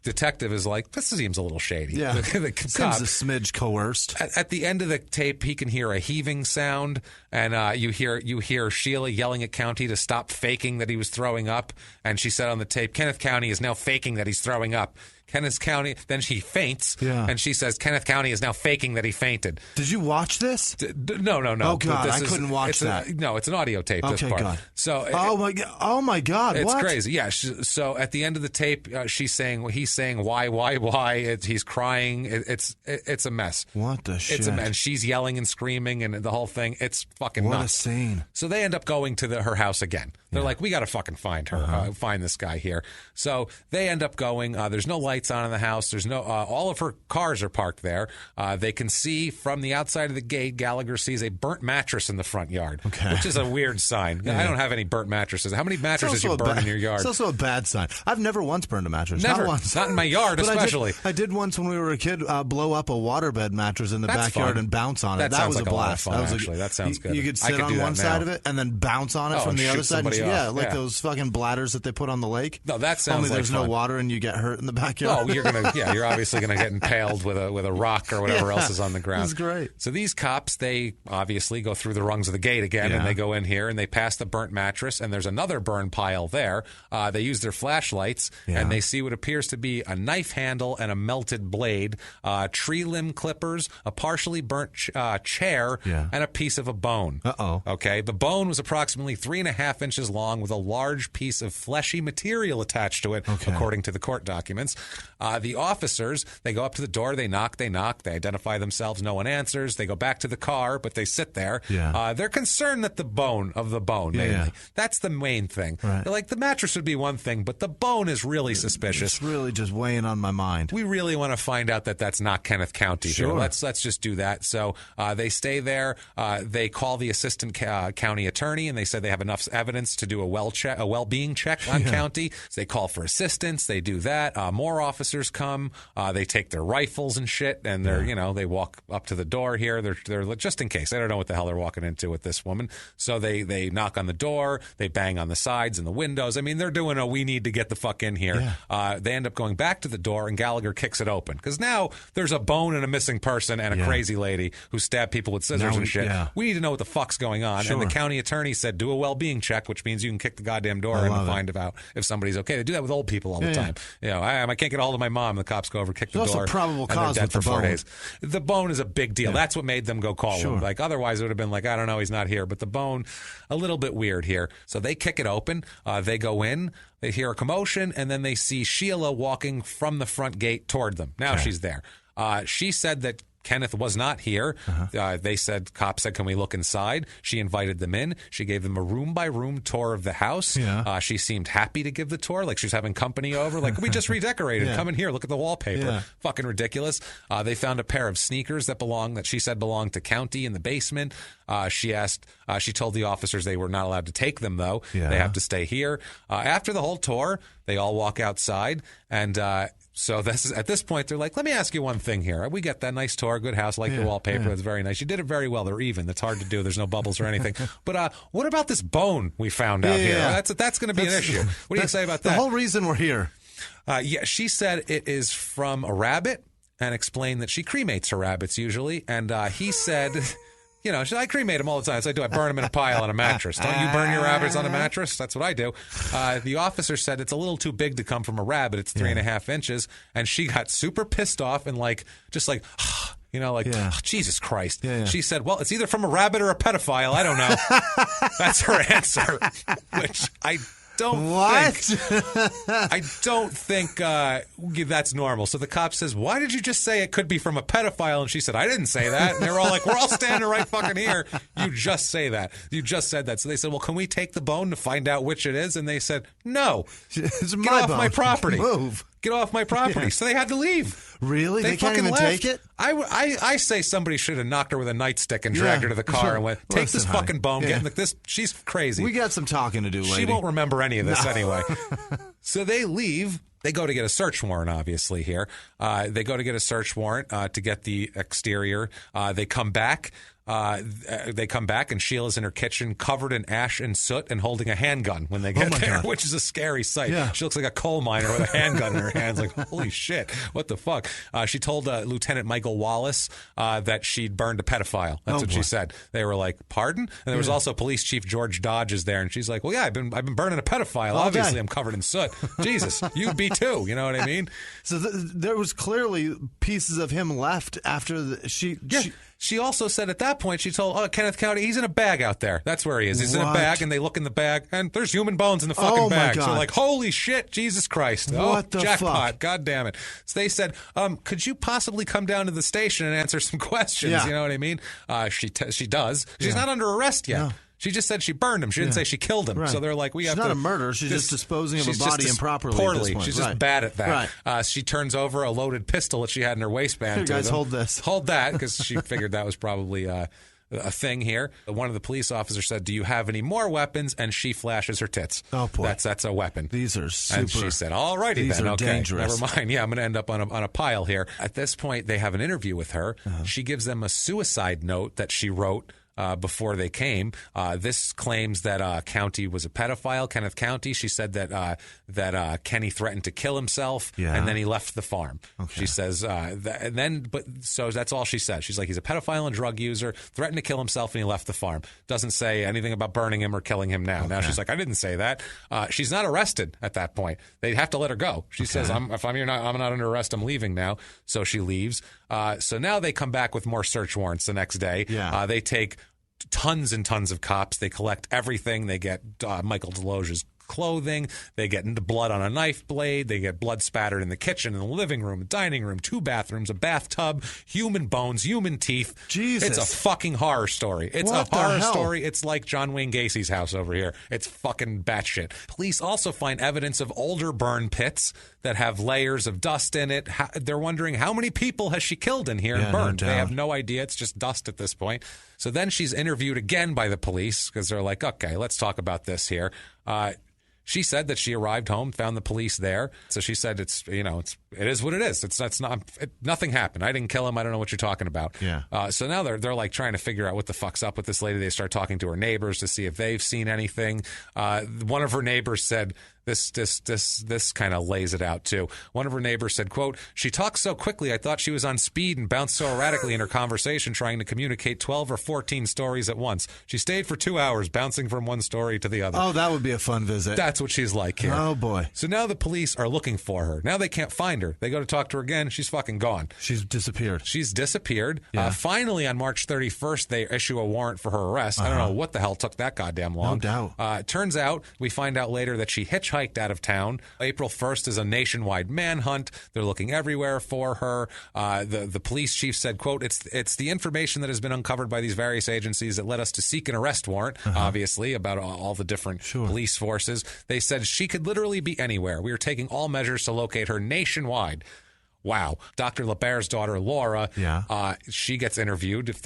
detective is like, this seems a little shady. Yeah, the seems a smidge coerced. At the end of the tape, he can hear a heaving sound, and you hear Sheila yelling at County to stop faking that he was throwing up. And she said on the tape, Kenneth County is now faking that he's throwing up. Kenneth County. Then she faints, and she says Kenneth County is now faking that he fainted. Did you watch this? No. Oh God, I couldn't watch that. No, it's an audio tape. Okay, this part. God. So, oh my God, it's what? crazy. Yeah. So at the end of the tape, he's saying why? He's crying. It's a mess. What the shit? And she's yelling and screaming and the whole thing. It's fucking nuts. What a scene. So they end up going to her house again. They're like, we got to fucking find her, find this guy here. So they end up going. There's no lights on in the house. There's no. All of her cars are parked there. They can see from the outside of the gate. Gallagher sees a burnt mattress in the front yard, which is a weird sign. I don't have any burnt mattresses. How many mattresses you burn in your yard? It's also a bad sign. I've never once burned a mattress. Never. Not once. Not in my yard, especially. I did once when we were a kid. Blow up a waterbed mattress in the backyard and bounce on it. That was a blast. A lot of fun, actually. That sounds good. You could sit on one side of it and then bounce on it from the other side. Those fucking bladders that they put on the lake. No, that sounds only like there's fun. No water and you get hurt in the backyard. Oh, you're obviously gonna get impaled with a rock or whatever else is on the ground. That's great. So these cops, they obviously go through the rungs of the gate again, and they go in here and they pass the burnt mattress, and there's another burn pile there. They use their flashlights and they see what appears to be a knife handle and a melted blade, tree limb clippers, a partially burnt chair, and a piece of a bone. Okay, the bone was approximately 3.5 inches long with a large piece of fleshy material attached to it, according to the court documents. The officers, they go up to the door, they knock, they identify themselves, no one answers. They go back to the car, but they sit there. They're concerned that the bone, mainly. That's the main thing. Right. They're like, the mattress would be one thing, but the bone is really suspicious. It's really just weighing on my mind. We really want to find out that that's not Kenneth County here. Let's just do that. So they stay there. They call the assistant county attorney, and they said they have enough evidence to do a well-being check on County. So they call for assistance. They do that. More officers come. They take their rifles and shit, and they walk up to the door here. They're just in case. They don't know what the hell they're walking into with this woman. So they knock on the door. They bang on the sides and the windows. I mean, they're doing we need to get the fuck in here. They end up going back to the door, and Gallagher kicks it open because now there's a bone and a missing person and a crazy lady who stabbed people with scissors and shit. We need to know what the fuck's going on. And the county attorney said, do a well-being check, which means you can kick the goddamn door and find out if somebody's okay. They do that with old people all the time. I can't get a hold of my mom. The cops go over, kick the door. Also probable cause with the bone. 4 days. The bone is a big deal. That's what made them go call him. Like otherwise, it would have been like, I don't know, he's not here. But the bone, a little bit weird here. So they kick it open. They go in. They hear a commotion, and then they see Sheila walking from the front gate toward them. Now she's there. She said that Kenneth was not here. Cops said, can we look inside? She invited them in. She gave them a room-by-room tour of the house. She seemed happy to give the tour, like she was having company over. Like, we just redecorated. Come in here. Look at the wallpaper. Fucking ridiculous. They found a pair of sneakers that she said belonged to County in the basement. She told the officers they were not allowed to take them, though. They have to stay here. After the whole tour, they all walk outside, and so at this point, they're like, let me ask you one thing here. We get that nice tour, good house, like your wallpaper. It's very nice. You did it very well. They're even. That's hard to do. There's no bubbles or anything. But what about this bone we found out here? That's going to be an issue. What do you say about that? The whole reason we're here. She said it is from a rabbit and explained that she cremates her rabbits usually. And he said... I cremate them all the time. So I burn them in a pile on a mattress. Don't you burn your rabbits on a mattress? That's what I do. The officer said it's a little too big to come from a rabbit. It's 3.5 inches. And she got super pissed off and Jesus Christ. She said, well, it's either from a rabbit or a pedophile. I don't know. That's her answer, which I don't think that's normal. So the cop says, why did you just say it could be from a pedophile? And she said, I didn't say that. And they're all like, we're all standing right fucking here. You just say that. You just said that. So they said, well, can we take the bone to find out which it is? And they said, no. It's Get off my property. Move. Get off my property. So they had to leave. Really? They can't even take it? I say somebody should have knocked her with a nightstick and dragged her to the car and went, take this fucking bone. She's crazy. We got some talking to do, lady. She won't remember any of this anyway. So they leave. They go to get a search warrant, obviously, here. They go to get a search warrant to get the exterior. They come back. They come back, and Sheila's in her kitchen covered in ash and soot and holding a handgun when they get there, which is a scary sight. Yeah. She looks like a coal miner with a handgun in her hands, like, holy shit, what the fuck? She told Lieutenant Michael Wallace that she'd burned a pedophile. That's what she said. They were like, pardon? And there was also Police Chief George Dodge is there, and she's like, well, yeah, I've been burning a pedophile. Obviously, I'm covered in soot. Jesus, you'd be too. You know what I mean? So there was clearly pieces of him left after She also said at that point, she told Kenneth County, he's in a bag out there. That's where he is. He's in a bag, and they look in the bag, and there's human bones in the fucking bag. So like, holy shit, Jesus Christ. What the jackpot. fuck? God damn it. So they said, could you possibly come down to the station and answer some questions? Yeah. You know what I mean? She does. She's not under arrest yet. No. She just said she burned him. She didn't say she killed him. Right. So they're like, she's not a murder. She's just disposing of a body improperly. Poorly. At this point. She's just bad at that. Right. She turns over a loaded pistol that she had in her waistband. Here, guys, hold this. Hold that, because she figured that was probably a thing here. One of the police officers said, do you have any more weapons? And she flashes her tits. Oh, boy. That's a weapon. These are super. And she said, all righty then. These are dangerous. Never mind. Yeah, I'm going to end up on a pile here. At this point, they have an interview with her. She gives them a suicide note that she wrote before they came. This claims that County was a pedophile, Kenneth County. She said that Kenny threatened to kill himself, and then he left the farm. Okay. She says, so that's all she says. She's like, he's a pedophile and drug user, threatened to kill himself, and he left the farm. Doesn't say anything about burning him or killing him now. Okay. Now she's like, I didn't say that. She's not arrested at that point. They have to let her go. She says, I'm not under arrest. I'm leaving now. So she leaves. So now they come back with more search warrants the next day. Yeah. They take tons and tons of cops. They collect everything. They get Michael Deloge's clothing. They get into blood on a knife blade. They get blood spattered in the kitchen, in the living room, dining room, 2 bathrooms, a bathtub, human bones, human teeth. Jesus. It's a fucking horror story. It's a horror story. It's like John Wayne Gacy's house over here. It's fucking batshit. Police also find evidence of older burn pits that have layers of dust in it. They're wondering, how many people has she killed in here and burned? They have no idea. It's just dust at this point. So then she's interviewed again by the police, because they're like, okay, let's talk about this here. She said that she arrived home, found the police there. So she said, it is what it is. Nothing happened. I didn't kill him. I don't know what you're talking about. Yeah. So now they're like trying to figure out what the fuck's up with this lady. They start talking to her neighbors to see if they've seen anything. One of her neighbors said, This kind of lays it out, too. One of her neighbors said, quote, she talks so quickly I thought she was on speed and bounced so erratically in her conversation trying to communicate 12 or 14 stories at once. She stayed for 2 hours, bouncing from one story to the other. Oh, that would be a fun visit. That's what she's like here. Oh, boy. So now the police are looking for her. Now they can't find her. They go to talk to her again. She's fucking gone. She's disappeared. Yeah. Finally, on March 31st, they issue a warrant for her arrest. I don't know what the hell took that goddamn long. No doubt. It turns out, we find out later that she hitchhiked out of town. April 1st is a nationwide manhunt. They're looking everywhere for her. The police chief said, quote, it's the information that has been uncovered by these various agencies that led us to seek an arrest warrant, obviously, about all the different police forces. They said she could literally be anywhere. We are taking all measures to locate her nationwide. Wow. Dr. LeBaire's daughter, Laura, she gets interviewed. If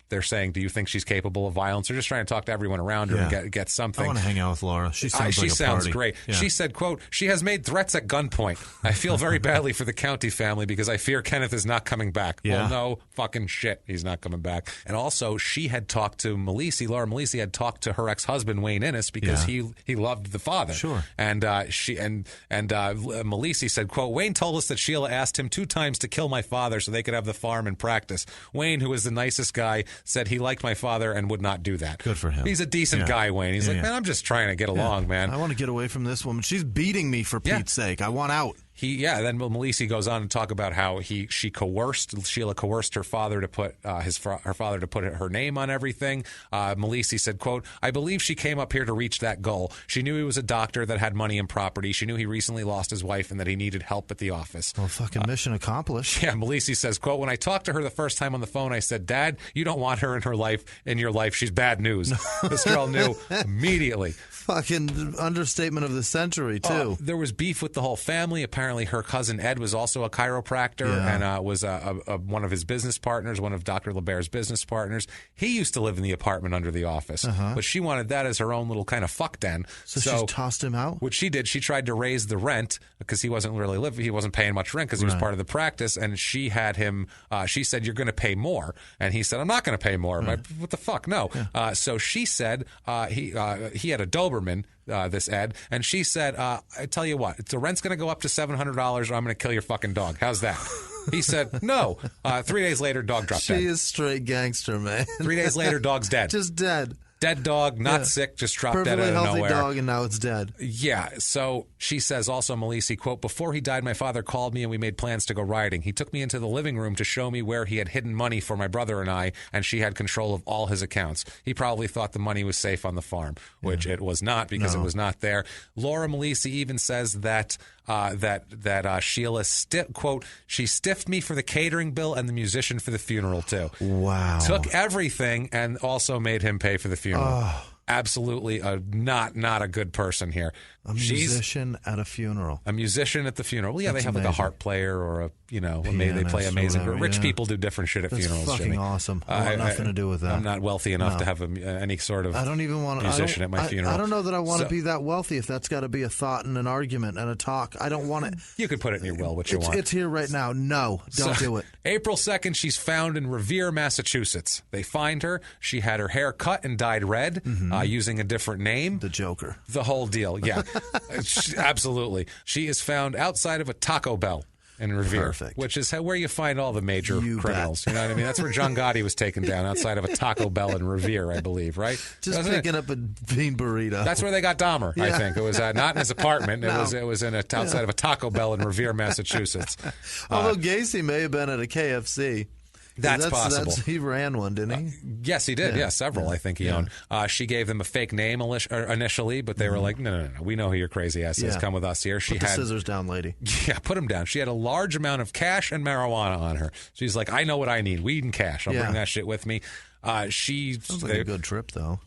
they're saying, do you think she's capable of violence? They're just trying to talk to everyone around her and get something. I want to hang out with Laura. She sounds great. Yeah. She said, quote, she has made threats at gunpoint. I feel very badly for the County family because I fear Kenneth is not coming back. Yeah. Well, no fucking shit. He's not coming back. And also, she had talked to Laura Malisi had talked to her ex-husband, Wayne Innes, because he loved the father. Sure. And Malisi said, quote, Wayne told us that Sheila asked him 2 times to kill my father so they could have the farm and practice. Wayne, who is the nicest guy, said he liked my father and would not do that. Good for him. He's a decent guy, Wayne. He's like, man, I'm just trying to get along, man. I want to get away from this woman. She's beating me for Pete's sake. I want out. Then Malisi goes on to talk about how Sheila coerced her father to put her father to put her name on everything. Malisi said, quote, I believe she came up here to reach that goal. She knew he was a doctor that had money and property. She knew he recently lost his wife and that he needed help at the office. Well, fucking mission accomplished. Yeah, Malisi says, quote, when I talked to her the first time on the phone, I said, Dad, you don't want her in your life. She's bad news. This girl knew immediately. Fucking understatement of the century, too. There was beef with the whole family. Apparently, apparently her cousin Ed was also a chiropractor and was one of his business partners, one of Dr. LeBare's business partners. He used to live in the apartment under the office, but she wanted that as her own little kind of fuck den. So she tossed him out? What she did, she tried to raise the rent because he wasn't really living. He wasn't paying much rent because he was part of the practice, and she had him. She said, "You're going to pay more," and he said, "I'm not going to pay more." What the fuck? No. So she said he had a Doberman. This Ed, and she said, I tell you what, the rent's going to go up to $700 or I'm going to kill your fucking dog. How's that? He said, no. 3 days later, dog dropped dead. She is straight gangster, man. 3 days later, dog's dead. Just dead. Dead dog, not sick, just dropped dead out of nowhere. Perfectly healthy dog, and now it's dead. Yeah, so she says also, Malisi, quote, before he died, my father called me and we made plans to go riding. He took me into the living room to show me where he had hidden money for my brother and I, and she had control of all his accounts. He probably thought the money was safe on the farm, which it was not because it was not there. Laura Malisi even says that Sheila, quote, she stiffed me for the catering bill and the musician for the funeral, too. Wow. Took everything and also made him pay for the funeral. Oh. Absolutely not a good person here. A musician at a funeral. A musician at the funeral. Well, yeah, they have like a harp player or a, maybe they play amazing. Rich people do different shit at funerals. That's fucking awesome. I want nothing to do with that. I'm not wealthy enough to have any sort of musician at my funeral. I don't know that I want to be that wealthy if that's got to be a thought and an argument and a talk. I don't want it. You could put it in your will, what you want. It's here right now. No, don't do it. April 2nd, she's found in Revere, Massachusetts. They find her. She had her hair cut and dyed red using a different name. The Joker. The whole deal, yeah. Absolutely. She is found outside of a Taco Bell in Revere, which is where you find all the major criminals. You know what I mean? That's where John Gotti was taken down, outside of a Taco Bell in Revere, I believe, right? Just picking up a bean burrito. That's where they got Dahmer, I think. It was not in his apartment. It was in outside of a Taco Bell in Revere, Massachusetts. Although Gacy may have been at a KFC. That's possible. He ran one, didn't he? Yes, he did. Yeah, several, I think he owned. She gave them a fake name initially, but they were like, no. We know who your crazy ass is. Come with us here. Put the scissors down, lady. Yeah, put them down. She had a large amount of cash and marijuana on her. She's like, I know what I need. Weed and cash. I'll bring that shit with me. Sounds like a good trip, though.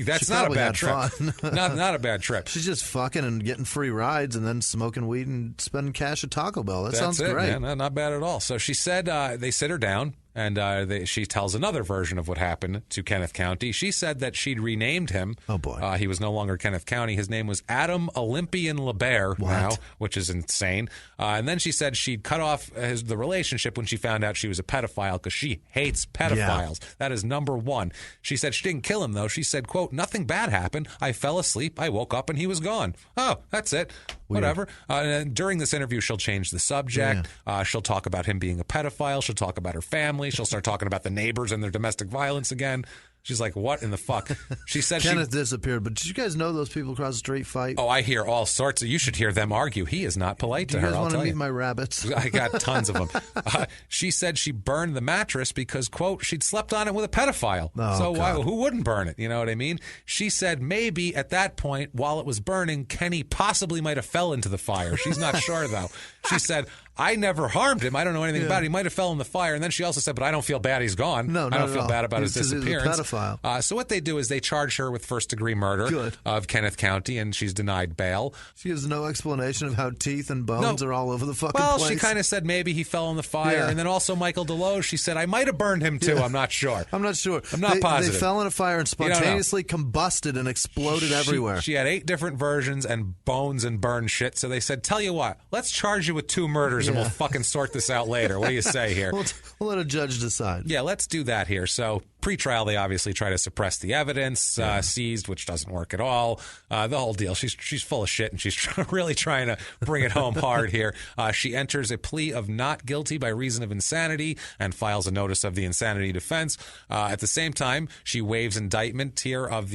That's not a bad trip. not a bad trip. She's just fucking and getting free rides and then smoking weed and spending cash at Taco Bell. That sounds great. Man. Not bad at all. So she said they sit her down. And she tells another version of what happened to Kenneth County. She said that she'd renamed him. Oh, boy. He was no longer Kenneth County. His name was Adam Olympian LeBare now, which is insane. And then she said she'd cut off the relationship when she found out she was a pedophile because she hates pedophiles. Yeah. That is number one. She said she didn't kill him, though. She said, quote, nothing bad happened. I fell asleep. I woke up and he was gone. Oh, that's it. Weird. Whatever. And during this interview, she'll change the subject. Yeah. She'll talk about him being a pedophile. She'll talk about her family. She'll start talking about the neighbors and their domestic violence again. She's like, what in the fuck? She said Kenneth disappeared, but did you guys know those people across the street fight? Oh, I hear all sorts of. You should hear them argue. He is not polite to her. You guys want to meet my rabbits? I got tons of them. She said she burned the mattress because, quote, she'd slept on it with a pedophile. Oh, so who wouldn't burn it? You know what I mean? She said maybe at that point, while it was burning, Kenny possibly might have fell into the fire. She's not sure, though. She said, I never harmed him. I don't know anything about it. He might have fell in the fire. And then she also said, but I don't feel bad he's gone. No, I don't feel bad about his disappearance. He's a pedophile. So what they do is they charge her with first-degree murder of Kenneth County, and she's denied bail. She has no explanation of how teeth and bones are all over the fucking place. Well, she kind of said maybe he fell in the fire. Yeah. And then also Michael Deloge, she said, I might have burned him too. I'm not sure. I'm not sure. I'm not positive. They fell in a fire and spontaneously combusted and exploded everywhere. She had 8 different versions and bones and burned shit. So they said, tell you what, let's charge you with 2 murders and we'll fucking sort this out later. What do you say here? We'll let a judge decide. Yeah, let's do that here. So pre-trial, they obviously try to suppress the evidence, seized, which doesn't work at all. The whole deal. She's full of shit, and she's really trying to bring it home hard here. She enters a plea of not guilty by reason of insanity and files a notice of the insanity defense. At the same time, she waives indictment here of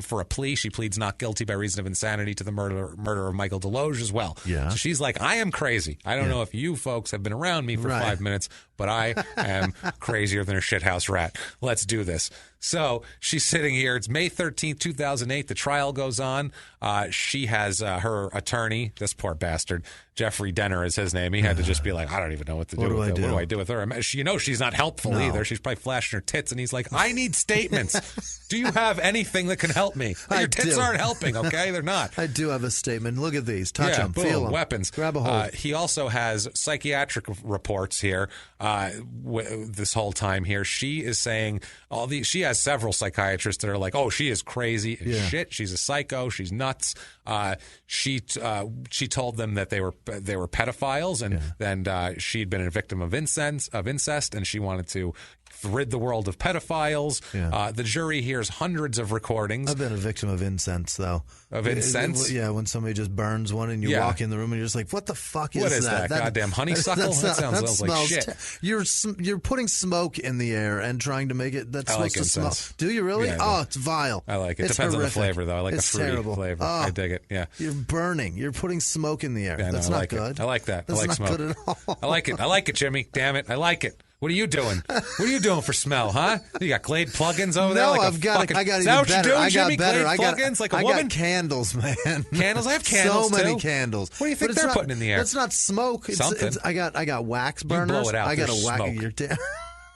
for a plea. She pleads not guilty by reason of insanity to the murder of Michael Deloge as well. Yeah. So she's like, I am crazy. I don't know if you folks have been around me for 5 minutes, but I am crazier than a shithouse rat. Let's do this. So she's sitting here. It's May 13th, 2008. The trial goes on. She has her attorney, this poor bastard, Jeffrey Denner is his name. He had to just be like, I don't even know what to do with her. What do I do with her? She's not helpful either. She's probably flashing her tits, and he's like, I need statements. Do you have anything that can help me? Your tits aren't helping, okay? They're not. I do have a statement. Look at these. Touch them. Boom, feel them. Weapons. Grab a hold. He also has psychiatric reports here this whole time here. She is saying she has several psychiatrists that are like, oh, she is crazy as shit. She's a psycho. She's nuts. She told them that they were pedophiles, and then she'd been a victim of incest, and she wanted to rid the world of pedophiles. The jury hears hundreds of recordings. I've been a victim of incense, though. Of incense? Yeah, when somebody just burns one and you walk in the room and you're just like, what the fuck is that? What is that? Goddamn honeysuckle? That sounds like shit. You're putting smoke in the air and trying to make it that's supposed to smell. Do you really? Yeah, it's vile. I like it. It's depends horrific. On the flavor, though. I like the fruity flavor. I dig it. Yeah. You're burning. You're putting smoke in the air. That's not good. I like that. That's I like not smoke. good at all. I like it, Jimmy. Damn it. I like it. What are you doing? What are you doing for smell, huh? You got Glade plugins over there? No, like I got even better. I got better. I got plugins like a I woman? got candles, man. Candles? I have candles, so many too. candles. What do you think they're putting in the air? That's not smoke. Something. I got wax burners. You blow it out. I got a wax. Smoke.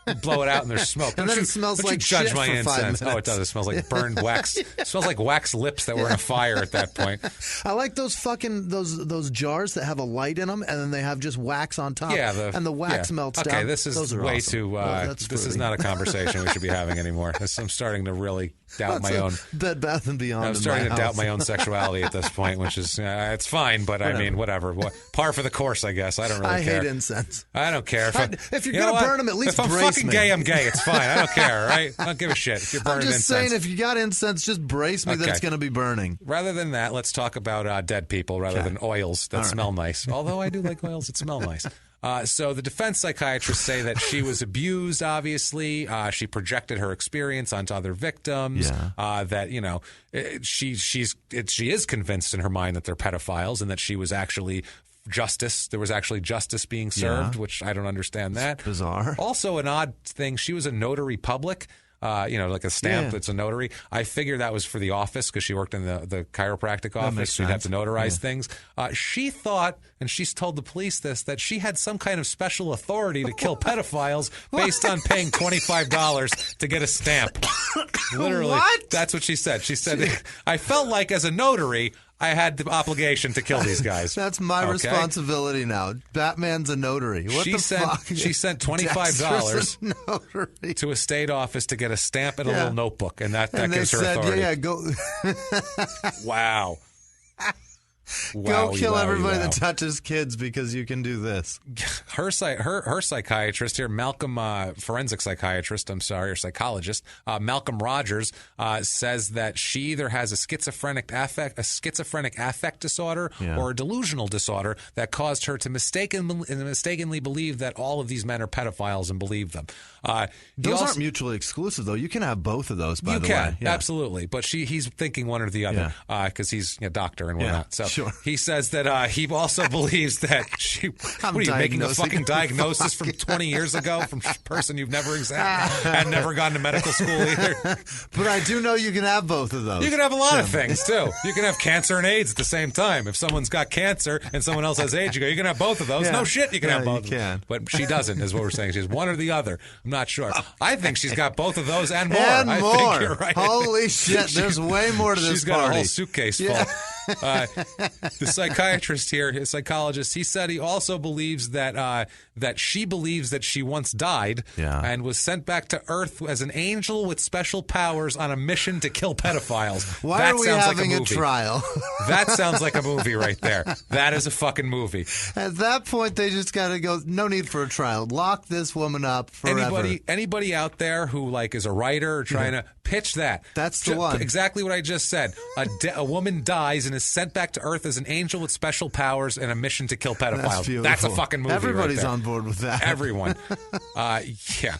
You blow it out and there's smoke. And then it smells like judge shit my for 5 incense. minutes. Oh, it does. It smells like burned wax. It smells like wax lips that were in a fire at that point. I like those fucking those jars that have a light in them and then they have just wax on top. Yeah, and the wax melts down. Okay, this is way awesome. too. This is not a conversation we should be having anymore. I'm starting to really doubt my own Bed Bath and Beyond. I'm starting to doubt my own sexuality at this point, which is it's fine, but I mean, whatever. Par for the course, I guess. I don't really care. I hate incense. I don't care if you're gonna burn them, at least if I'm brace fucking me. gay, I'm gay. It's fine. I don't care. Right? I don't give a shit. If you're burning I'm just incense. saying, if you got incense, just brace me that it's going to be burning. Rather than that, let's talk about dead people rather than oils that smell nice. Although I do like oils that smell nice. So the defense psychiatrists say that she was abused, obviously. She projected her experience onto other victims. That, she is convinced in her mind that they're pedophiles and that she was actually justice. There was actually justice being served, which I don't understand that. It's bizarre. Also, an odd thing, she was a notary public. Like a stamp that's a notary. I figure that was for the office because she worked in the chiropractic office. She'd have to notarize things. She thought, and she's told the police this, that she had some kind of special authority to kill pedophiles based on paying $25 to get a stamp. Literally. What? That's what she said. She said, I felt like as a notary, I had the obligation to kill these guys. That's my responsibility now. Batman's a notary. What the fuck? She sent $25 to a state office to get a stamp and a little notebook, and that gives her authority. Go. Wow. Go kill everybody that touches kids because you can do this. Her psychiatrist here, Malcolm, forensic psychiatrist, or psychologist, Malcolm Rogers, says that she either has a schizophrenic affect disorder or a delusional disorder that caused her to mistakenly believe that all of these men are pedophiles and believe them. Those aren't mutually exclusive, though. You can have both of those, by the way. You can, absolutely. But he's thinking one or the other because he's a doctor and whatnot. So he says that he also beliees that she... What are you, making a fucking diagnosis from 20 years ago from a person you've never examined and never gone to medical school either? But I do know you can have both of those. You can have a lot of things, too. You can have cancer and AIDS at the same time. If someone's got cancer and someone else has AIDS, you can have both of those. No shit, you can have both of them. But she doesn't, is what we're saying. She's one or the other. I'm not sure. I think she's got both of those and more. I think you're right. Holy shit, there's way more to this She's got a whole suitcase full. The psychiatrist here, his psychologist, he said he also believes that she believes that she once died and was sent back to Earth as an angel with special powers on a mission to kill pedophiles. Why are we having a trial? That sounds like a movie right there. That is a fucking movie. At that point, they just got to go, no need for a trial. Lock this woman up forever. Anybody out there who is a writer or trying to pitch that. That's the one. Exactly what I just said. A woman dies and is sent back to Earth as an angel with special powers and a mission to kill pedophiles. That's a fucking movie. Everybody's right there. On board with that. Everyone. Yeah.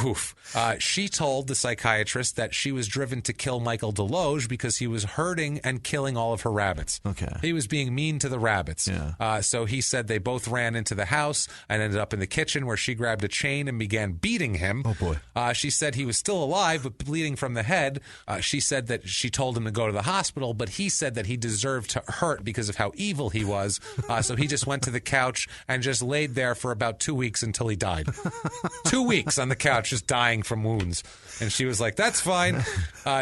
Oof. She told the psychiatrist that she was driven to kill Michael Deloge because he was hurting and killing all of her rabbits. Okay. He was being mean to the rabbits. Yeah. So he said they both ran into the house and ended up in the kitchen where she grabbed a chain and began beating him. Oh, boy. She said he was still alive but bleeding from the head. She said that she told him to go to the hospital, but he said that he deserved to hurt because of how evil he was. So he just went to the couch and just laid there for about 2 weeks until he died. 2 weeks on the couch, just dying from wounds. And she was like, that's fine.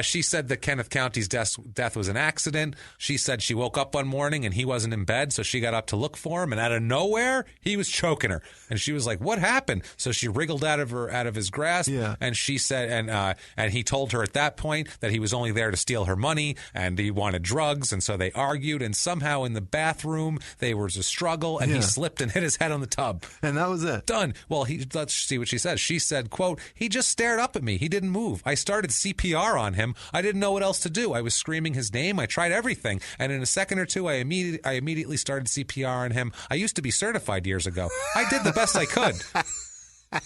She said that Kenneth County's death was an accident. She said she woke up one morning and he wasn't in bed, so she got up to look for him, and out of nowhere, he was choking her. And she was like, what happened? So she wriggled out of his grasp, and she said, and he told her at that point that he was only there to steal her money, and he wanted drugs, and so they argued, and somehow in the bathroom, there was a struggle, and he slipped and hit his head on the tub. And that was it. Done. Well, let's see what she says. She said, quote, he just stared up at me. He didn't move. I started CPR on him. I didn't know what else to do. I was screaming his name. I tried everything. And in a second or two, I immediately started CPR on him. I used to be certified years ago. I did the best I could.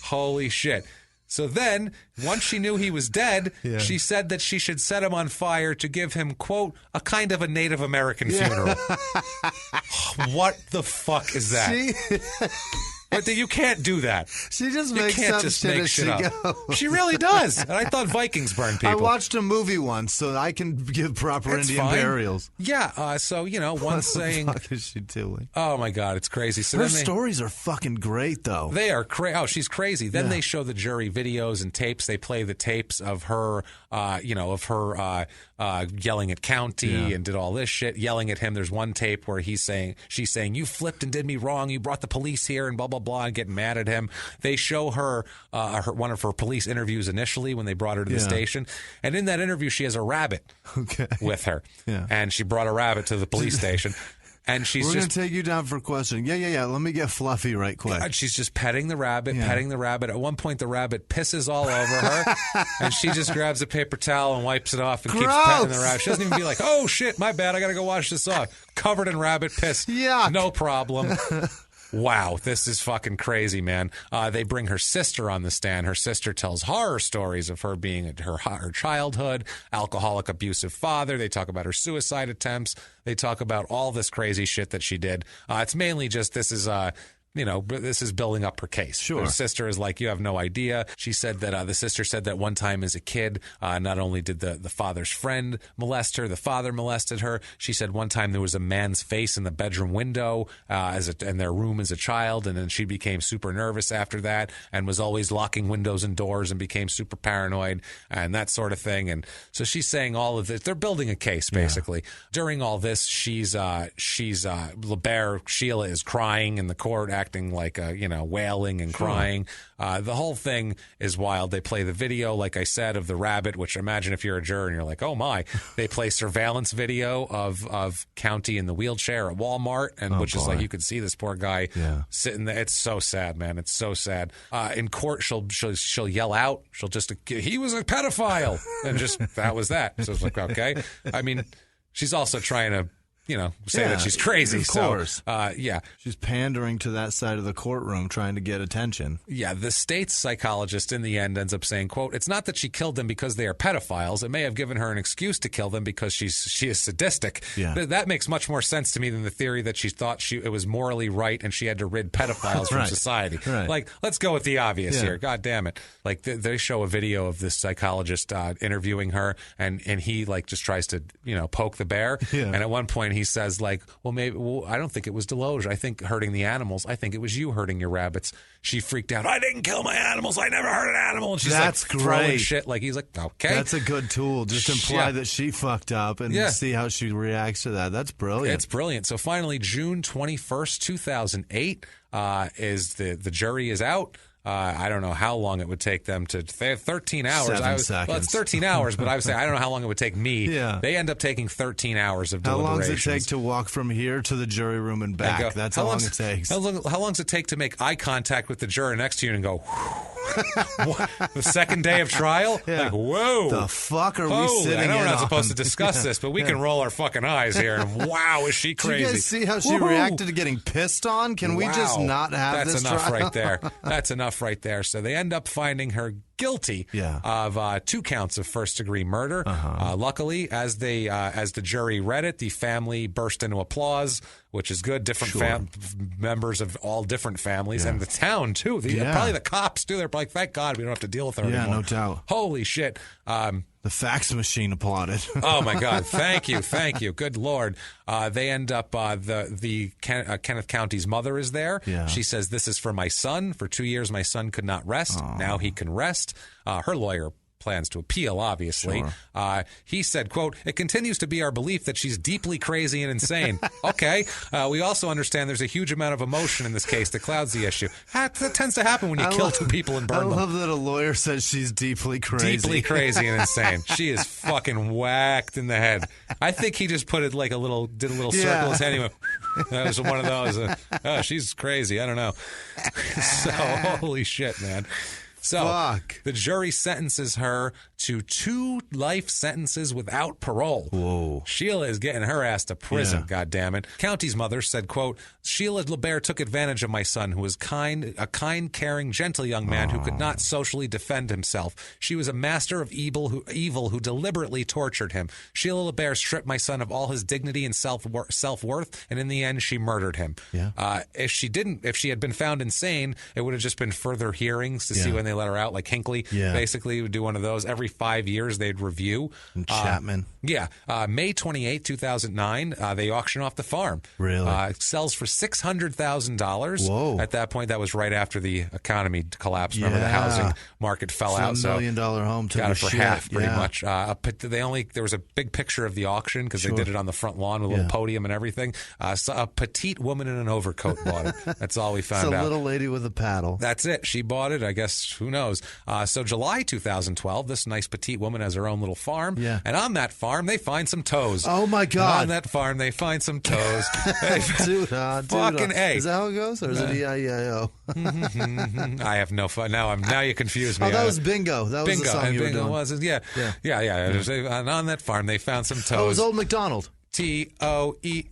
Holy shit. So then, once she knew he was dead, she said that she should set him on fire to give him, quote, a kind of a Native American funeral. What the fuck is that? But you can't do that. She just makes up shit as she goes. She really does. And I thought Vikings burn people. I watched a movie once, so I can give proper Indian burials. Yeah. So, one saying... What the fuck is she doing? Oh, my God. It's crazy. So her stories are fucking great, though. They are crazy. Oh, she's crazy. Then they show the jury videos and tapes. They play the tapes of her, yelling at County and did all this shit, yelling at him. There's one tape where she's saying, you flipped and did me wrong. You brought the police here and blah, blah, blah, and getting mad at him. They show her one of her police interviews initially when they brought her to the station. And in that interview, she has a rabbit with her. Yeah. And she brought a rabbit to the police station. And we're going to take you down for a question. Yeah. Let me get fluffy right quick. And she's just petting the rabbit. At one point, the rabbit pisses all over her, and she just grabs a paper towel and wipes it off and keeps petting the rabbit. She doesn't even be like, oh, shit, my bad, I got to go wash this off. Covered in rabbit piss. Yeah. No problem. Wow, this is fucking crazy, man. They bring her sister on the stand. Her sister tells horror stories of her being her childhood, alcoholic, abusive father. They talk about her suicide attempts. They talk about all this crazy shit that she did. It's mainly just this is building up her case. Sure. Her sister is like, you have no idea. She said that the sister said that one time as a kid, not only did the father's friend molest her, the father molested her. She said one time there was a man's face in the bedroom window in their room as a child, and then she became super nervous after that and was always locking windows and doors and became super paranoid and that sort of thing. And so she's saying all of this. They're building a case, basically. During all this, LeBear, Sheila, is crying in the court, acting like wailing and crying. The whole thing is wild. They play the video, like I said, of the rabbit, which imagine if you're a juror and you're like, oh my. They play surveillance video of County in the wheelchair at Walmart, and which is like, you could see this poor guy sitting there. It's so sad, man. It's so sad. In court, she'll yell out. She'll just, he was a pedophile, and just that was that. So it's like, okay. I mean, she's also trying to say that she's crazy. Of course. So, she's pandering to that side of the courtroom trying to get attention. Yeah, the state's psychologist in the end ends up saying, quote, it's not that she killed them because they are pedophiles. It may have given her an excuse to kill them because she is sadistic. Yeah. That makes much more sense to me than the theory that she thought it was morally right and she had to rid pedophiles from society. Right. Like, let's go with the obvious here. God damn it. Like, they show a video of this psychologist interviewing her, and he, like, just tries to, poke the bear. Yeah. And at one point, he says, like, I don't think it was Deloge. I think hurting the animals. I think it was you hurting your rabbits. She freaked out. I didn't kill my animals. I never hurt an animal. And she's throwing shit. Like, he's like, okay. That's a good tool. Just imply that she fucked up and see how she reacts to that. That's brilliant. It's brilliant. So finally, June 21st, 2008, is the jury is out. I don't know how long it would take them to. They have 13 hours. 7 seconds. Well, it's 13 hours, but I was saying I don't know how long it would take me. Yeah. They end up taking 13 hours of deliberations. How long does it take to walk from here to the jury room and back? That's how long it takes. How long does it take to make eye contact with the juror next to you and go, what? The second day of trial? Yeah. Like, whoa. The fuck are we sitting I know we're not supposed to on? discuss this, but we can roll our fucking eyes here. And wow, is she crazy? Did you guys see how she reacted to getting pissed on? Can we just not have this trial? That's enough right there. That's enough right there. So they end up finding her guilty of 2 counts of first-degree murder. Luckily, as the jury read it, the family burst into applause, which is good. Different members of all different families, and the town too. Probably the cops too. They're like, "Thank God we don't have to deal with her anymore." Yeah, no doubt. Holy shit. The fax machine applauded. Oh my God! Thank you. Good Lord. They end up Kenneth County's mother is there. Yeah. She says, "This is for my son. For 2 years, my son could not rest. Now he can rest." Her lawyer plans to appeal, obviously. He said, quote, "It continues to be our belief that she's deeply crazy and insane." Okay. We also understand there's a huge amount of emotion in this case that clouds the issue. That tends to happen when you kill 2 people and burn them. I love that a lawyer says she's deeply crazy. Deeply crazy and insane. She is fucking whacked in the head. I think he just put it like did a little circle in his head. Anyway, that was one of those. She's crazy. I don't know. So, holy shit, man. So the jury sentences her to 2 life sentences without parole. Whoa. Sheila is getting her ass to prison, goddammit. County's mother said, quote, "Sheila LeBaire took advantage of my son, who was a kind, caring, gentle young man who could not socially defend himself. She was a master of evil who deliberately tortured him. Sheila LeBaire stripped my son of all his dignity and self-worth, and in the end, she murdered him." If she had been found insane, it would have just been further hearings to see when they let her out, like Hinckley basically would do one of those. Every 5 years they'd review. And Chapman. May 28, 2009, they auction off the farm. Really? It sells for $600,000. Whoa. At that point, that was right after the economy collapsed. Remember, the housing market fell out. $1 million home took got it for half, pretty Yeah. much. There was a big picture of the auction because they did it on the front lawn with a little podium and everything. So a petite woman in an overcoat bought it. That's all we found out. It's a little lady with a paddle. That's it. She bought it. I guess, who knows? So July 2012, this nice petite woman has her own little farm. Yeah. And on that farm, they find some toes. Oh, my God. And on that farm, they find some toes. Fucking A. Is that how it goes? Or is it E-I-E-I-O? I have no fun. Now you confuse me. Oh, that was Bingo. That was Bingo. the song you were Bingo doing. was, yeah. And on that farm, they found some toes. Oh, it was Old MacDonald. Toes. I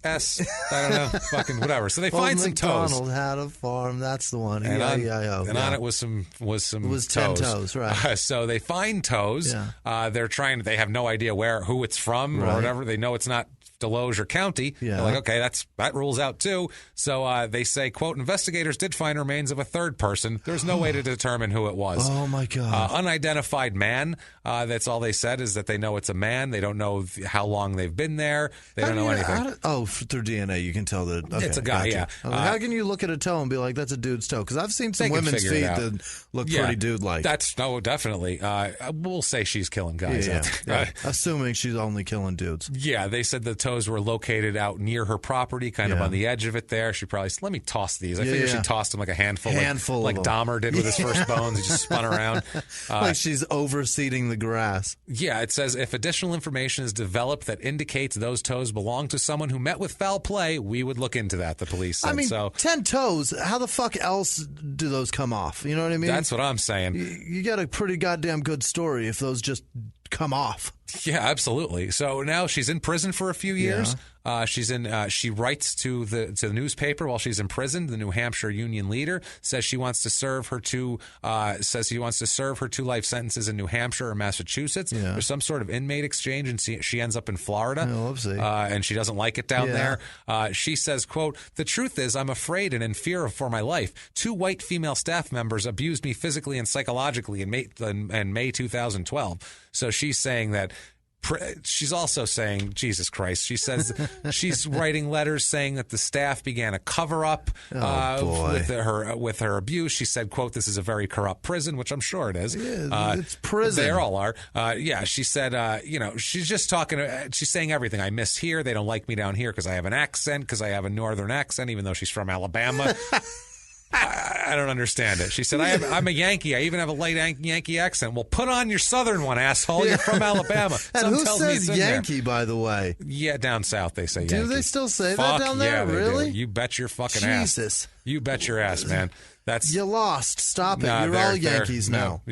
don't know. Fucking whatever. So they find Old some toes. MacDonald had a farm. That's the one. And E-I-E-I-O. on it was some It was 10 toes, right. So they find toes. Yeah. They have no idea who it's from or whatever. They know it's not Deloge or County. Yeah. They're like, okay, that rules out too. So they say, quote, "Investigators did find remains of a third person. There's no way to determine who it was." Oh, my God. Unidentified man. That's all they said, is that they know it's a man. They don't know how long they've been there. They don't know anything. Through DNA, you can tell that It's a guy, gotcha. How can you look at a toe and be like, that's a dude's toe? Because I've seen some women's feet that look pretty dude-like. Definitely. We'll say she's killing guys out there. Assuming she's only killing dudes. Yeah, they said the toes were located out near her property, kind of on the edge of it there. She probably said, "Let me toss these." I figure she tossed them like a handful like Dahmer did with his first bones. He just spun around. Like she's overseeding the grass. Yeah, it says, "If additional information is developed that indicates those toes belong to someone who met with foul play, we would look into that," the police said. I mean, 10 toes, how the fuck else do those come off? You know what I mean? That's what I'm saying. You got a pretty goddamn good story if those just come off. Yeah, absolutely. So now she's in prison for a few years. She writes to the newspaper while she's in prison. The New Hampshire union leader says she wants to serve her 2 life sentences in New Hampshire or Massachusetts. Yeah. There's some sort of inmate exchange, and she ends up in Florida. Oh, and she doesn't like it down there. She says, quote, "The truth is, I'm afraid and in fear for my life. 2 white female staff members abused me physically and psychologically in May 2012. So she's saying that. She's also saying, Jesus Christ, she says she's writing letters saying that the staff began a cover-up with her abuse. She said, quote, "This is a very corrupt prison," which I'm sure it is. Yeah, it's prison. They all are. She said, she's just talking, she's saying everything. "I miss here. They don't like me down here because I have an accent, because I have a northern accent, even though she's from Alabama." I don't understand it. She said, I'm a Yankee. I even have a light Yankee accent. Well, put on your southern one, asshole. You're from Alabama. And who says Yankee, by the way? Yeah, down south they say Yankee. Do they still say that down there? Yeah, really? Do. You bet your fucking ass. Jesus. You bet your ass, man. You lost. Stop it. You're all Yankees now.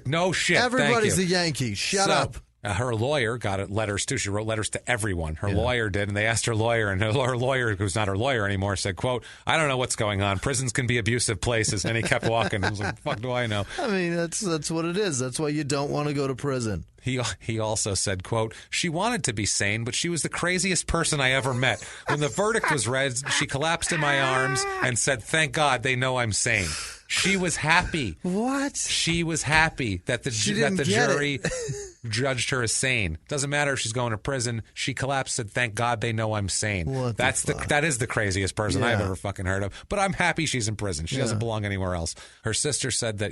No shit. Everybody's a Yankee. Shut up. Her lawyer got letters, too. She wrote letters to everyone. Her lawyer did, and they asked her lawyer, and her lawyer, who's not her lawyer anymore, said, quote, I don't know what's going on. Prisons can be abusive places. And he kept walking. I was like, fuck do I know? I mean, that's what it is. That's why you don't want to go to prison. He also said, quote, she wanted to be sane, but she was the craziest person I ever met. When the verdict was read, she collapsed in my arms and said, thank God they know I'm sane. She was happy. What? She was happy that the jury judged her as sane. Doesn't matter if she's going to prison. She collapsed and said, thank God they know I'm sane. That is the craziest person I've ever fucking heard of. But I'm happy she's in prison. She doesn't belong anywhere else. Her sister said that,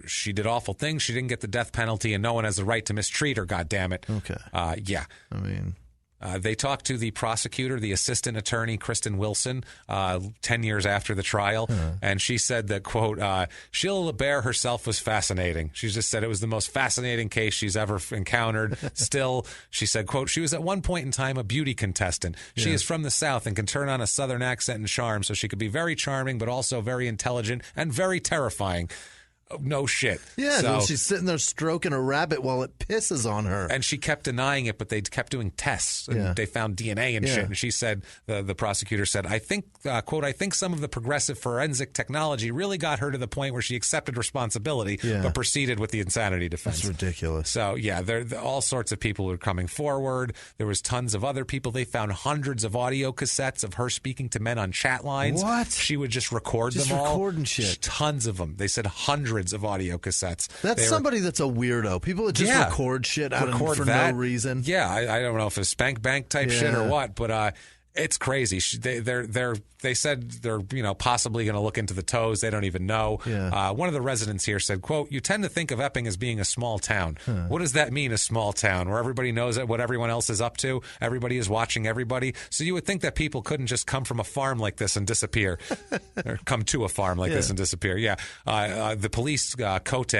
she did awful things. She didn't get the death penalty, and no one has the right to mistreat her, goddammit. Okay. Yeah. I mean... They talked to the prosecutor, the assistant attorney, Kristen Wilson, 10 years after the trial, and she said that, quote, Sheila LeBaire herself was fascinating. She just said it was the most fascinating case she's ever encountered. Still, she said, quote, she was at one point in time a beauty contestant. She is from the South and can turn on a Southern accent and charm, so she could be very charming but also very intelligent and very terrifying. No shit. Yeah, so, she's sitting there stroking a rabbit while it pisses on her. And she kept denying it, but they kept doing tests. And they found DNA and shit. And she said, the prosecutor said, I think, quote, I think some of the progressive forensic technology really got her to the point where she accepted responsibility, but proceeded with the insanity defense. That's ridiculous. So, all sorts of people were coming forward. There was tons of other people. They found hundreds of audio cassettes of her speaking to men on chat lines. What? She would just record them all. Just recording shit. Tons of them. They said hundreds of audio cassettes. That's somebody that's a weirdo. People that just record shit for no reason. Yeah, I don't know if it's spank bank type shit or what, but it's crazy. They said they're possibly going to look into the toes. They don't even know. One of the residents here said, quote, you tend to think of Epping as being a small town. What does that mean, a small town, where everybody knows what everyone else is up to? Everybody is watching everybody. So you would think that people couldn't just come from a farm like this and disappear, or come to a farm like this and disappear. The police, Cote,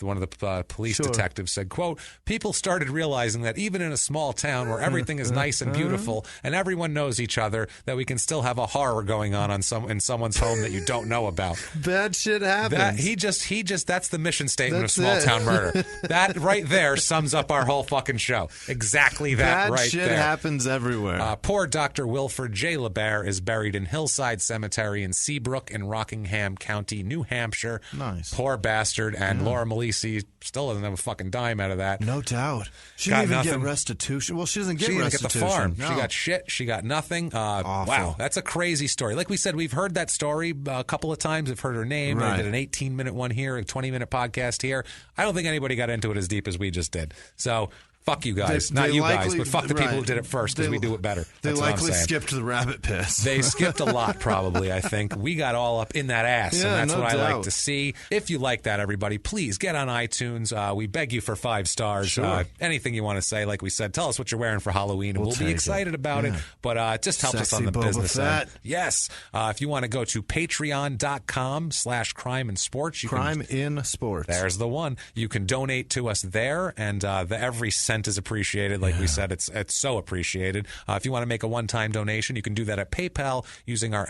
one of the police detectives said, quote, people started realizing that even in a small town where everything is nice and beautiful and everyone knows each other, that we can still have a horror going on in someone's home that you don't know about. Bad shit happens. He just that's the mission statement of small town murder. That right there sums up our whole fucking show. Exactly that. Bad shit happens everywhere. Poor Dr. Wilford J. LeBaire is buried in Hillside Cemetery in Seabrook in Rockingham County, New Hampshire. Nice. Poor bastard. And Laura Malisi still doesn't have a fucking dime out of that. No doubt. She didn't even get restitution. Well, she doesn't get restitution. She didn't get the farm. No. She got shit. She got nothing. Wow. That's a crazy story. Like we said, we've heard that story a couple of times. We've heard her name. I did an 18-minute one here, a 20-minute podcast here. I don't think anybody got into it as deep as we just did. So fuck you guys. Not you guys, but fuck the people who did it first, because we do it better. They That's likely skipped the rabbit piss. They skipped a lot, probably, I think. We got all up in that ass, and that's what I like to see. If you like that, everybody, please get on iTunes. We beg you for 5 stars. Sure. Anything you want to say, like we said, tell us what you're wearing for Halloween, and we'll be excited about it. But just help us on the business end. Yes. If you want to go to patreon.com/crimeinsports. Crime in Sports. There's the one. You can donate to us there, and every cent is appreciated. Like we said, it's so appreciated. If you want to make a one-time donation, you can do that at PayPal using our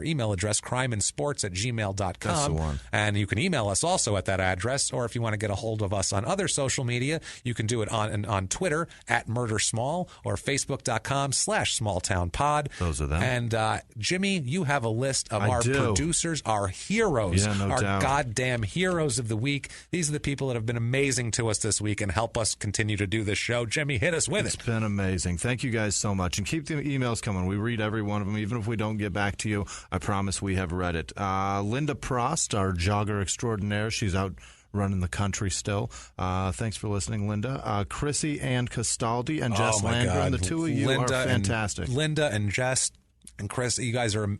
email address, crimeinsports@gmail.com. That's the one. And you can email us also at that address, or if you want to get a hold of us on other social media, you can do it on Twitter @MurderSmall or Facebook.com/SmallTownPod. Those are them. And Jimmy, you have a list of our producers, our heroes, our goddamn heroes of the week. These are the people that have been amazing to us this week and help us continue to do this show. Jimmy, hit us with it. It's been amazing. Thank you guys so much. And keep the emails coming. We read every one of them. Even if we don't get back to you, I promise we have read it. Linda Prost, our jogger extraordinaire. She's out running the country still. Thanks for listening, Linda. Chrissy Ann Castaldi and Jess Landgren. The two of you are fantastic. Linda and Jess and Chris, you guys are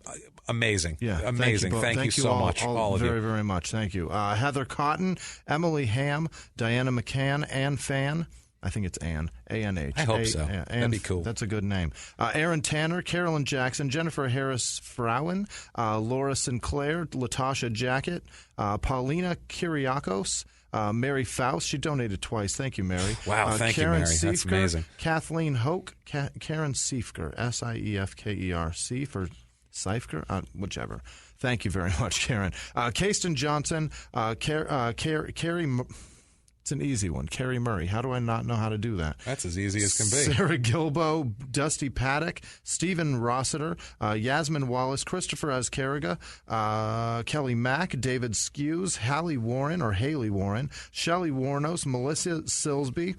amazing. Yeah, amazing. Thank you so much. All of you. Very, very much. Thank you. Heather Cotton, Emily Ham, Diana McCann, Ann Fan. I think it's Ann. A-N-H. I hope so. That'd be cool. That's a good name. Aaron Tanner, Carolyn Jackson, Jennifer Harris-Frowen, Laura Sinclair, Latasha Jacket, Paulina Kyriakos, Mary Faust. She donated twice. Thank you, Mary. Wow, thank you, Mary. That's amazing. Kathleen Hoke, Karen Seifker, Siefker, C for Seifker, whichever. Thank you very much, Karen. Kasten Johnson, Carrie... It's an easy one. Carrie Murray. How do I not know how to do that? That's as easy as can be. Sarah Gilbo, Dusty Paddock, Stephen Rossiter, Yasmin Wallace, Christopher Azcariga, Kelly Mack, David Skews, Hallie Warren, Shelley Warnos, Melissa Silsby,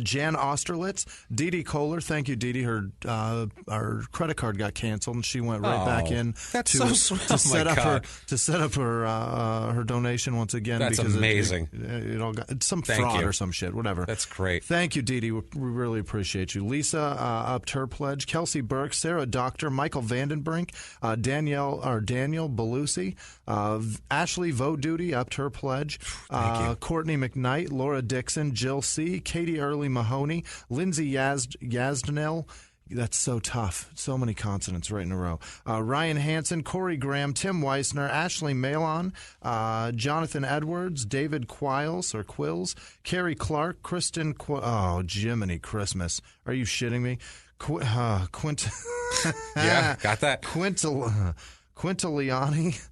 Jan Osterlitz, Dee Dee Kohler. Thank you, Dee Dee. Her credit card got canceled, and she went right back in to set up her donation once again. That's because amazing. It all got some fraud or some shit, whatever. That's great. Thank you, Dee Dee. We really appreciate you. Lisa upped her pledge. Kelsey Burke, Sarah Doctor, Michael Vandenbrink, Daniel Belusi, Ashley Voduty upped her pledge. Courtney McKnight, Laura Dixon, Jill C, Katie Early Mahoney, Lindsay Yazdnell. That's so tough. So many consonants right in a row. Ryan Hansen, Corey Graham, Tim Weissner, Ashley Malon, Jonathan Edwards, David Quills, Carrie Clark, Kristen Jiminy Christmas. Are you shitting me? Yeah, got that. Quintiliani.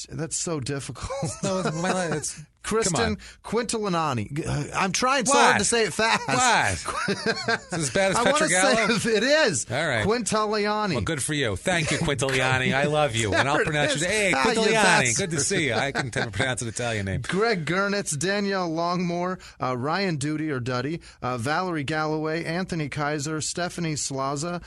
That's so difficult. It's Kristen Quintilinani. I'm trying so hard to say it fast. What? It's as bad as Pietragallo? It is. All right. Quintiliani. Well, good for you. Thank you, Quintiliani. I love you. And I'll pronounce it. Hey, Quintiliani. Good to see you. I can pronounce an Italian name. Greg Gernitz, Danielle Longmore, Ryan Duty or Duddy, Valerie Galloway, Anthony Kaiser, Stephanie Slaza.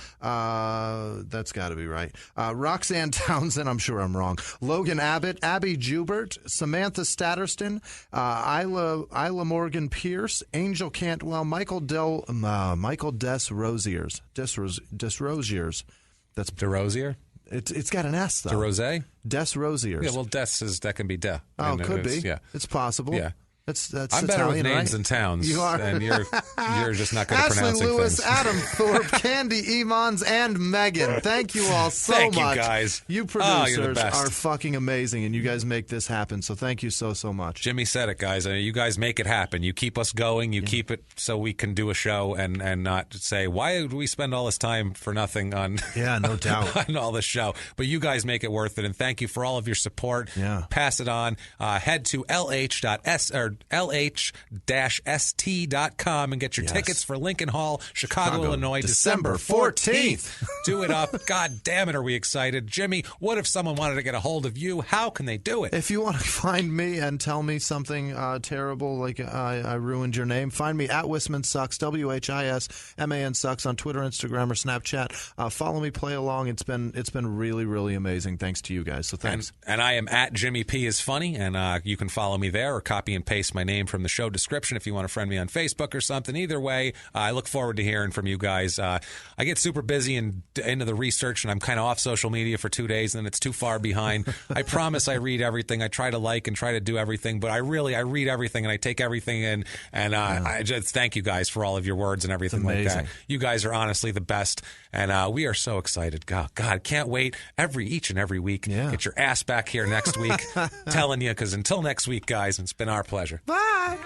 That's got to be right. Roxanne Townsend. I'm sure I'm wrong. Logan Abbott, Abby Jubert, Samantha Statterston, Isla Morgan Pierce, Angel Cantwell, Michael Desrosiers. Desrosiers. That's DeRosier? It's got an S though. DeRose? Desrosiers. Yeah, well, that can be de. Oh, could be. Yeah, it's possible. Yeah. That's I'm better Italian, with names right? and towns. You are. And you're just not good at Ashley pronouncing Lewis, things. Adam Thorpe, Candy Emons, and Megan. Thank you all so Thank much. you, guys. You You're the producers best. are fucking amazing, and you guys make this happen. So thank you so much. Jimmy said it, guys. You guys make it happen. You keep us going. You keep it so we can do a show and not say, why do we spend all this time for nothing on Yeah, no doubt. on all this show? But you guys make it worth it, and thank you for all of your support. Yeah. Pass it on. Head to lh-st.com and get your tickets for Lincoln Hall, Chicago, Illinois, December 14th. Do it up. God damn it, are we excited. Jimmy, what if someone wanted to get a hold of you? How can they do it? If you want to find me and tell me something terrible, like I ruined your name, find me at Whisman Sucks, WHISMAN Sucks on Twitter, Instagram, or Snapchat. Follow me, play along. It's been really, really amazing. Thanks to you guys. So thanks. And I am at Jimmy P is Funny, and you can follow me there or copy and paste my name from the show description if you want to friend me on Facebook or something. Either way, I look forward to hearing from you guys. I get super busy and into the research, and I'm kind of off social media for 2 days, and then it's too far behind. I promise I read everything. I try to like and try to do everything, but I read everything, and I take everything in, and I just thank you guys for all of your words and everything like that. You guys are honestly the best, and we are so excited. God, can't wait each and every week. Yeah. Get your ass back here next week. Telling you, because until next week, guys, it's been our pleasure. Bye.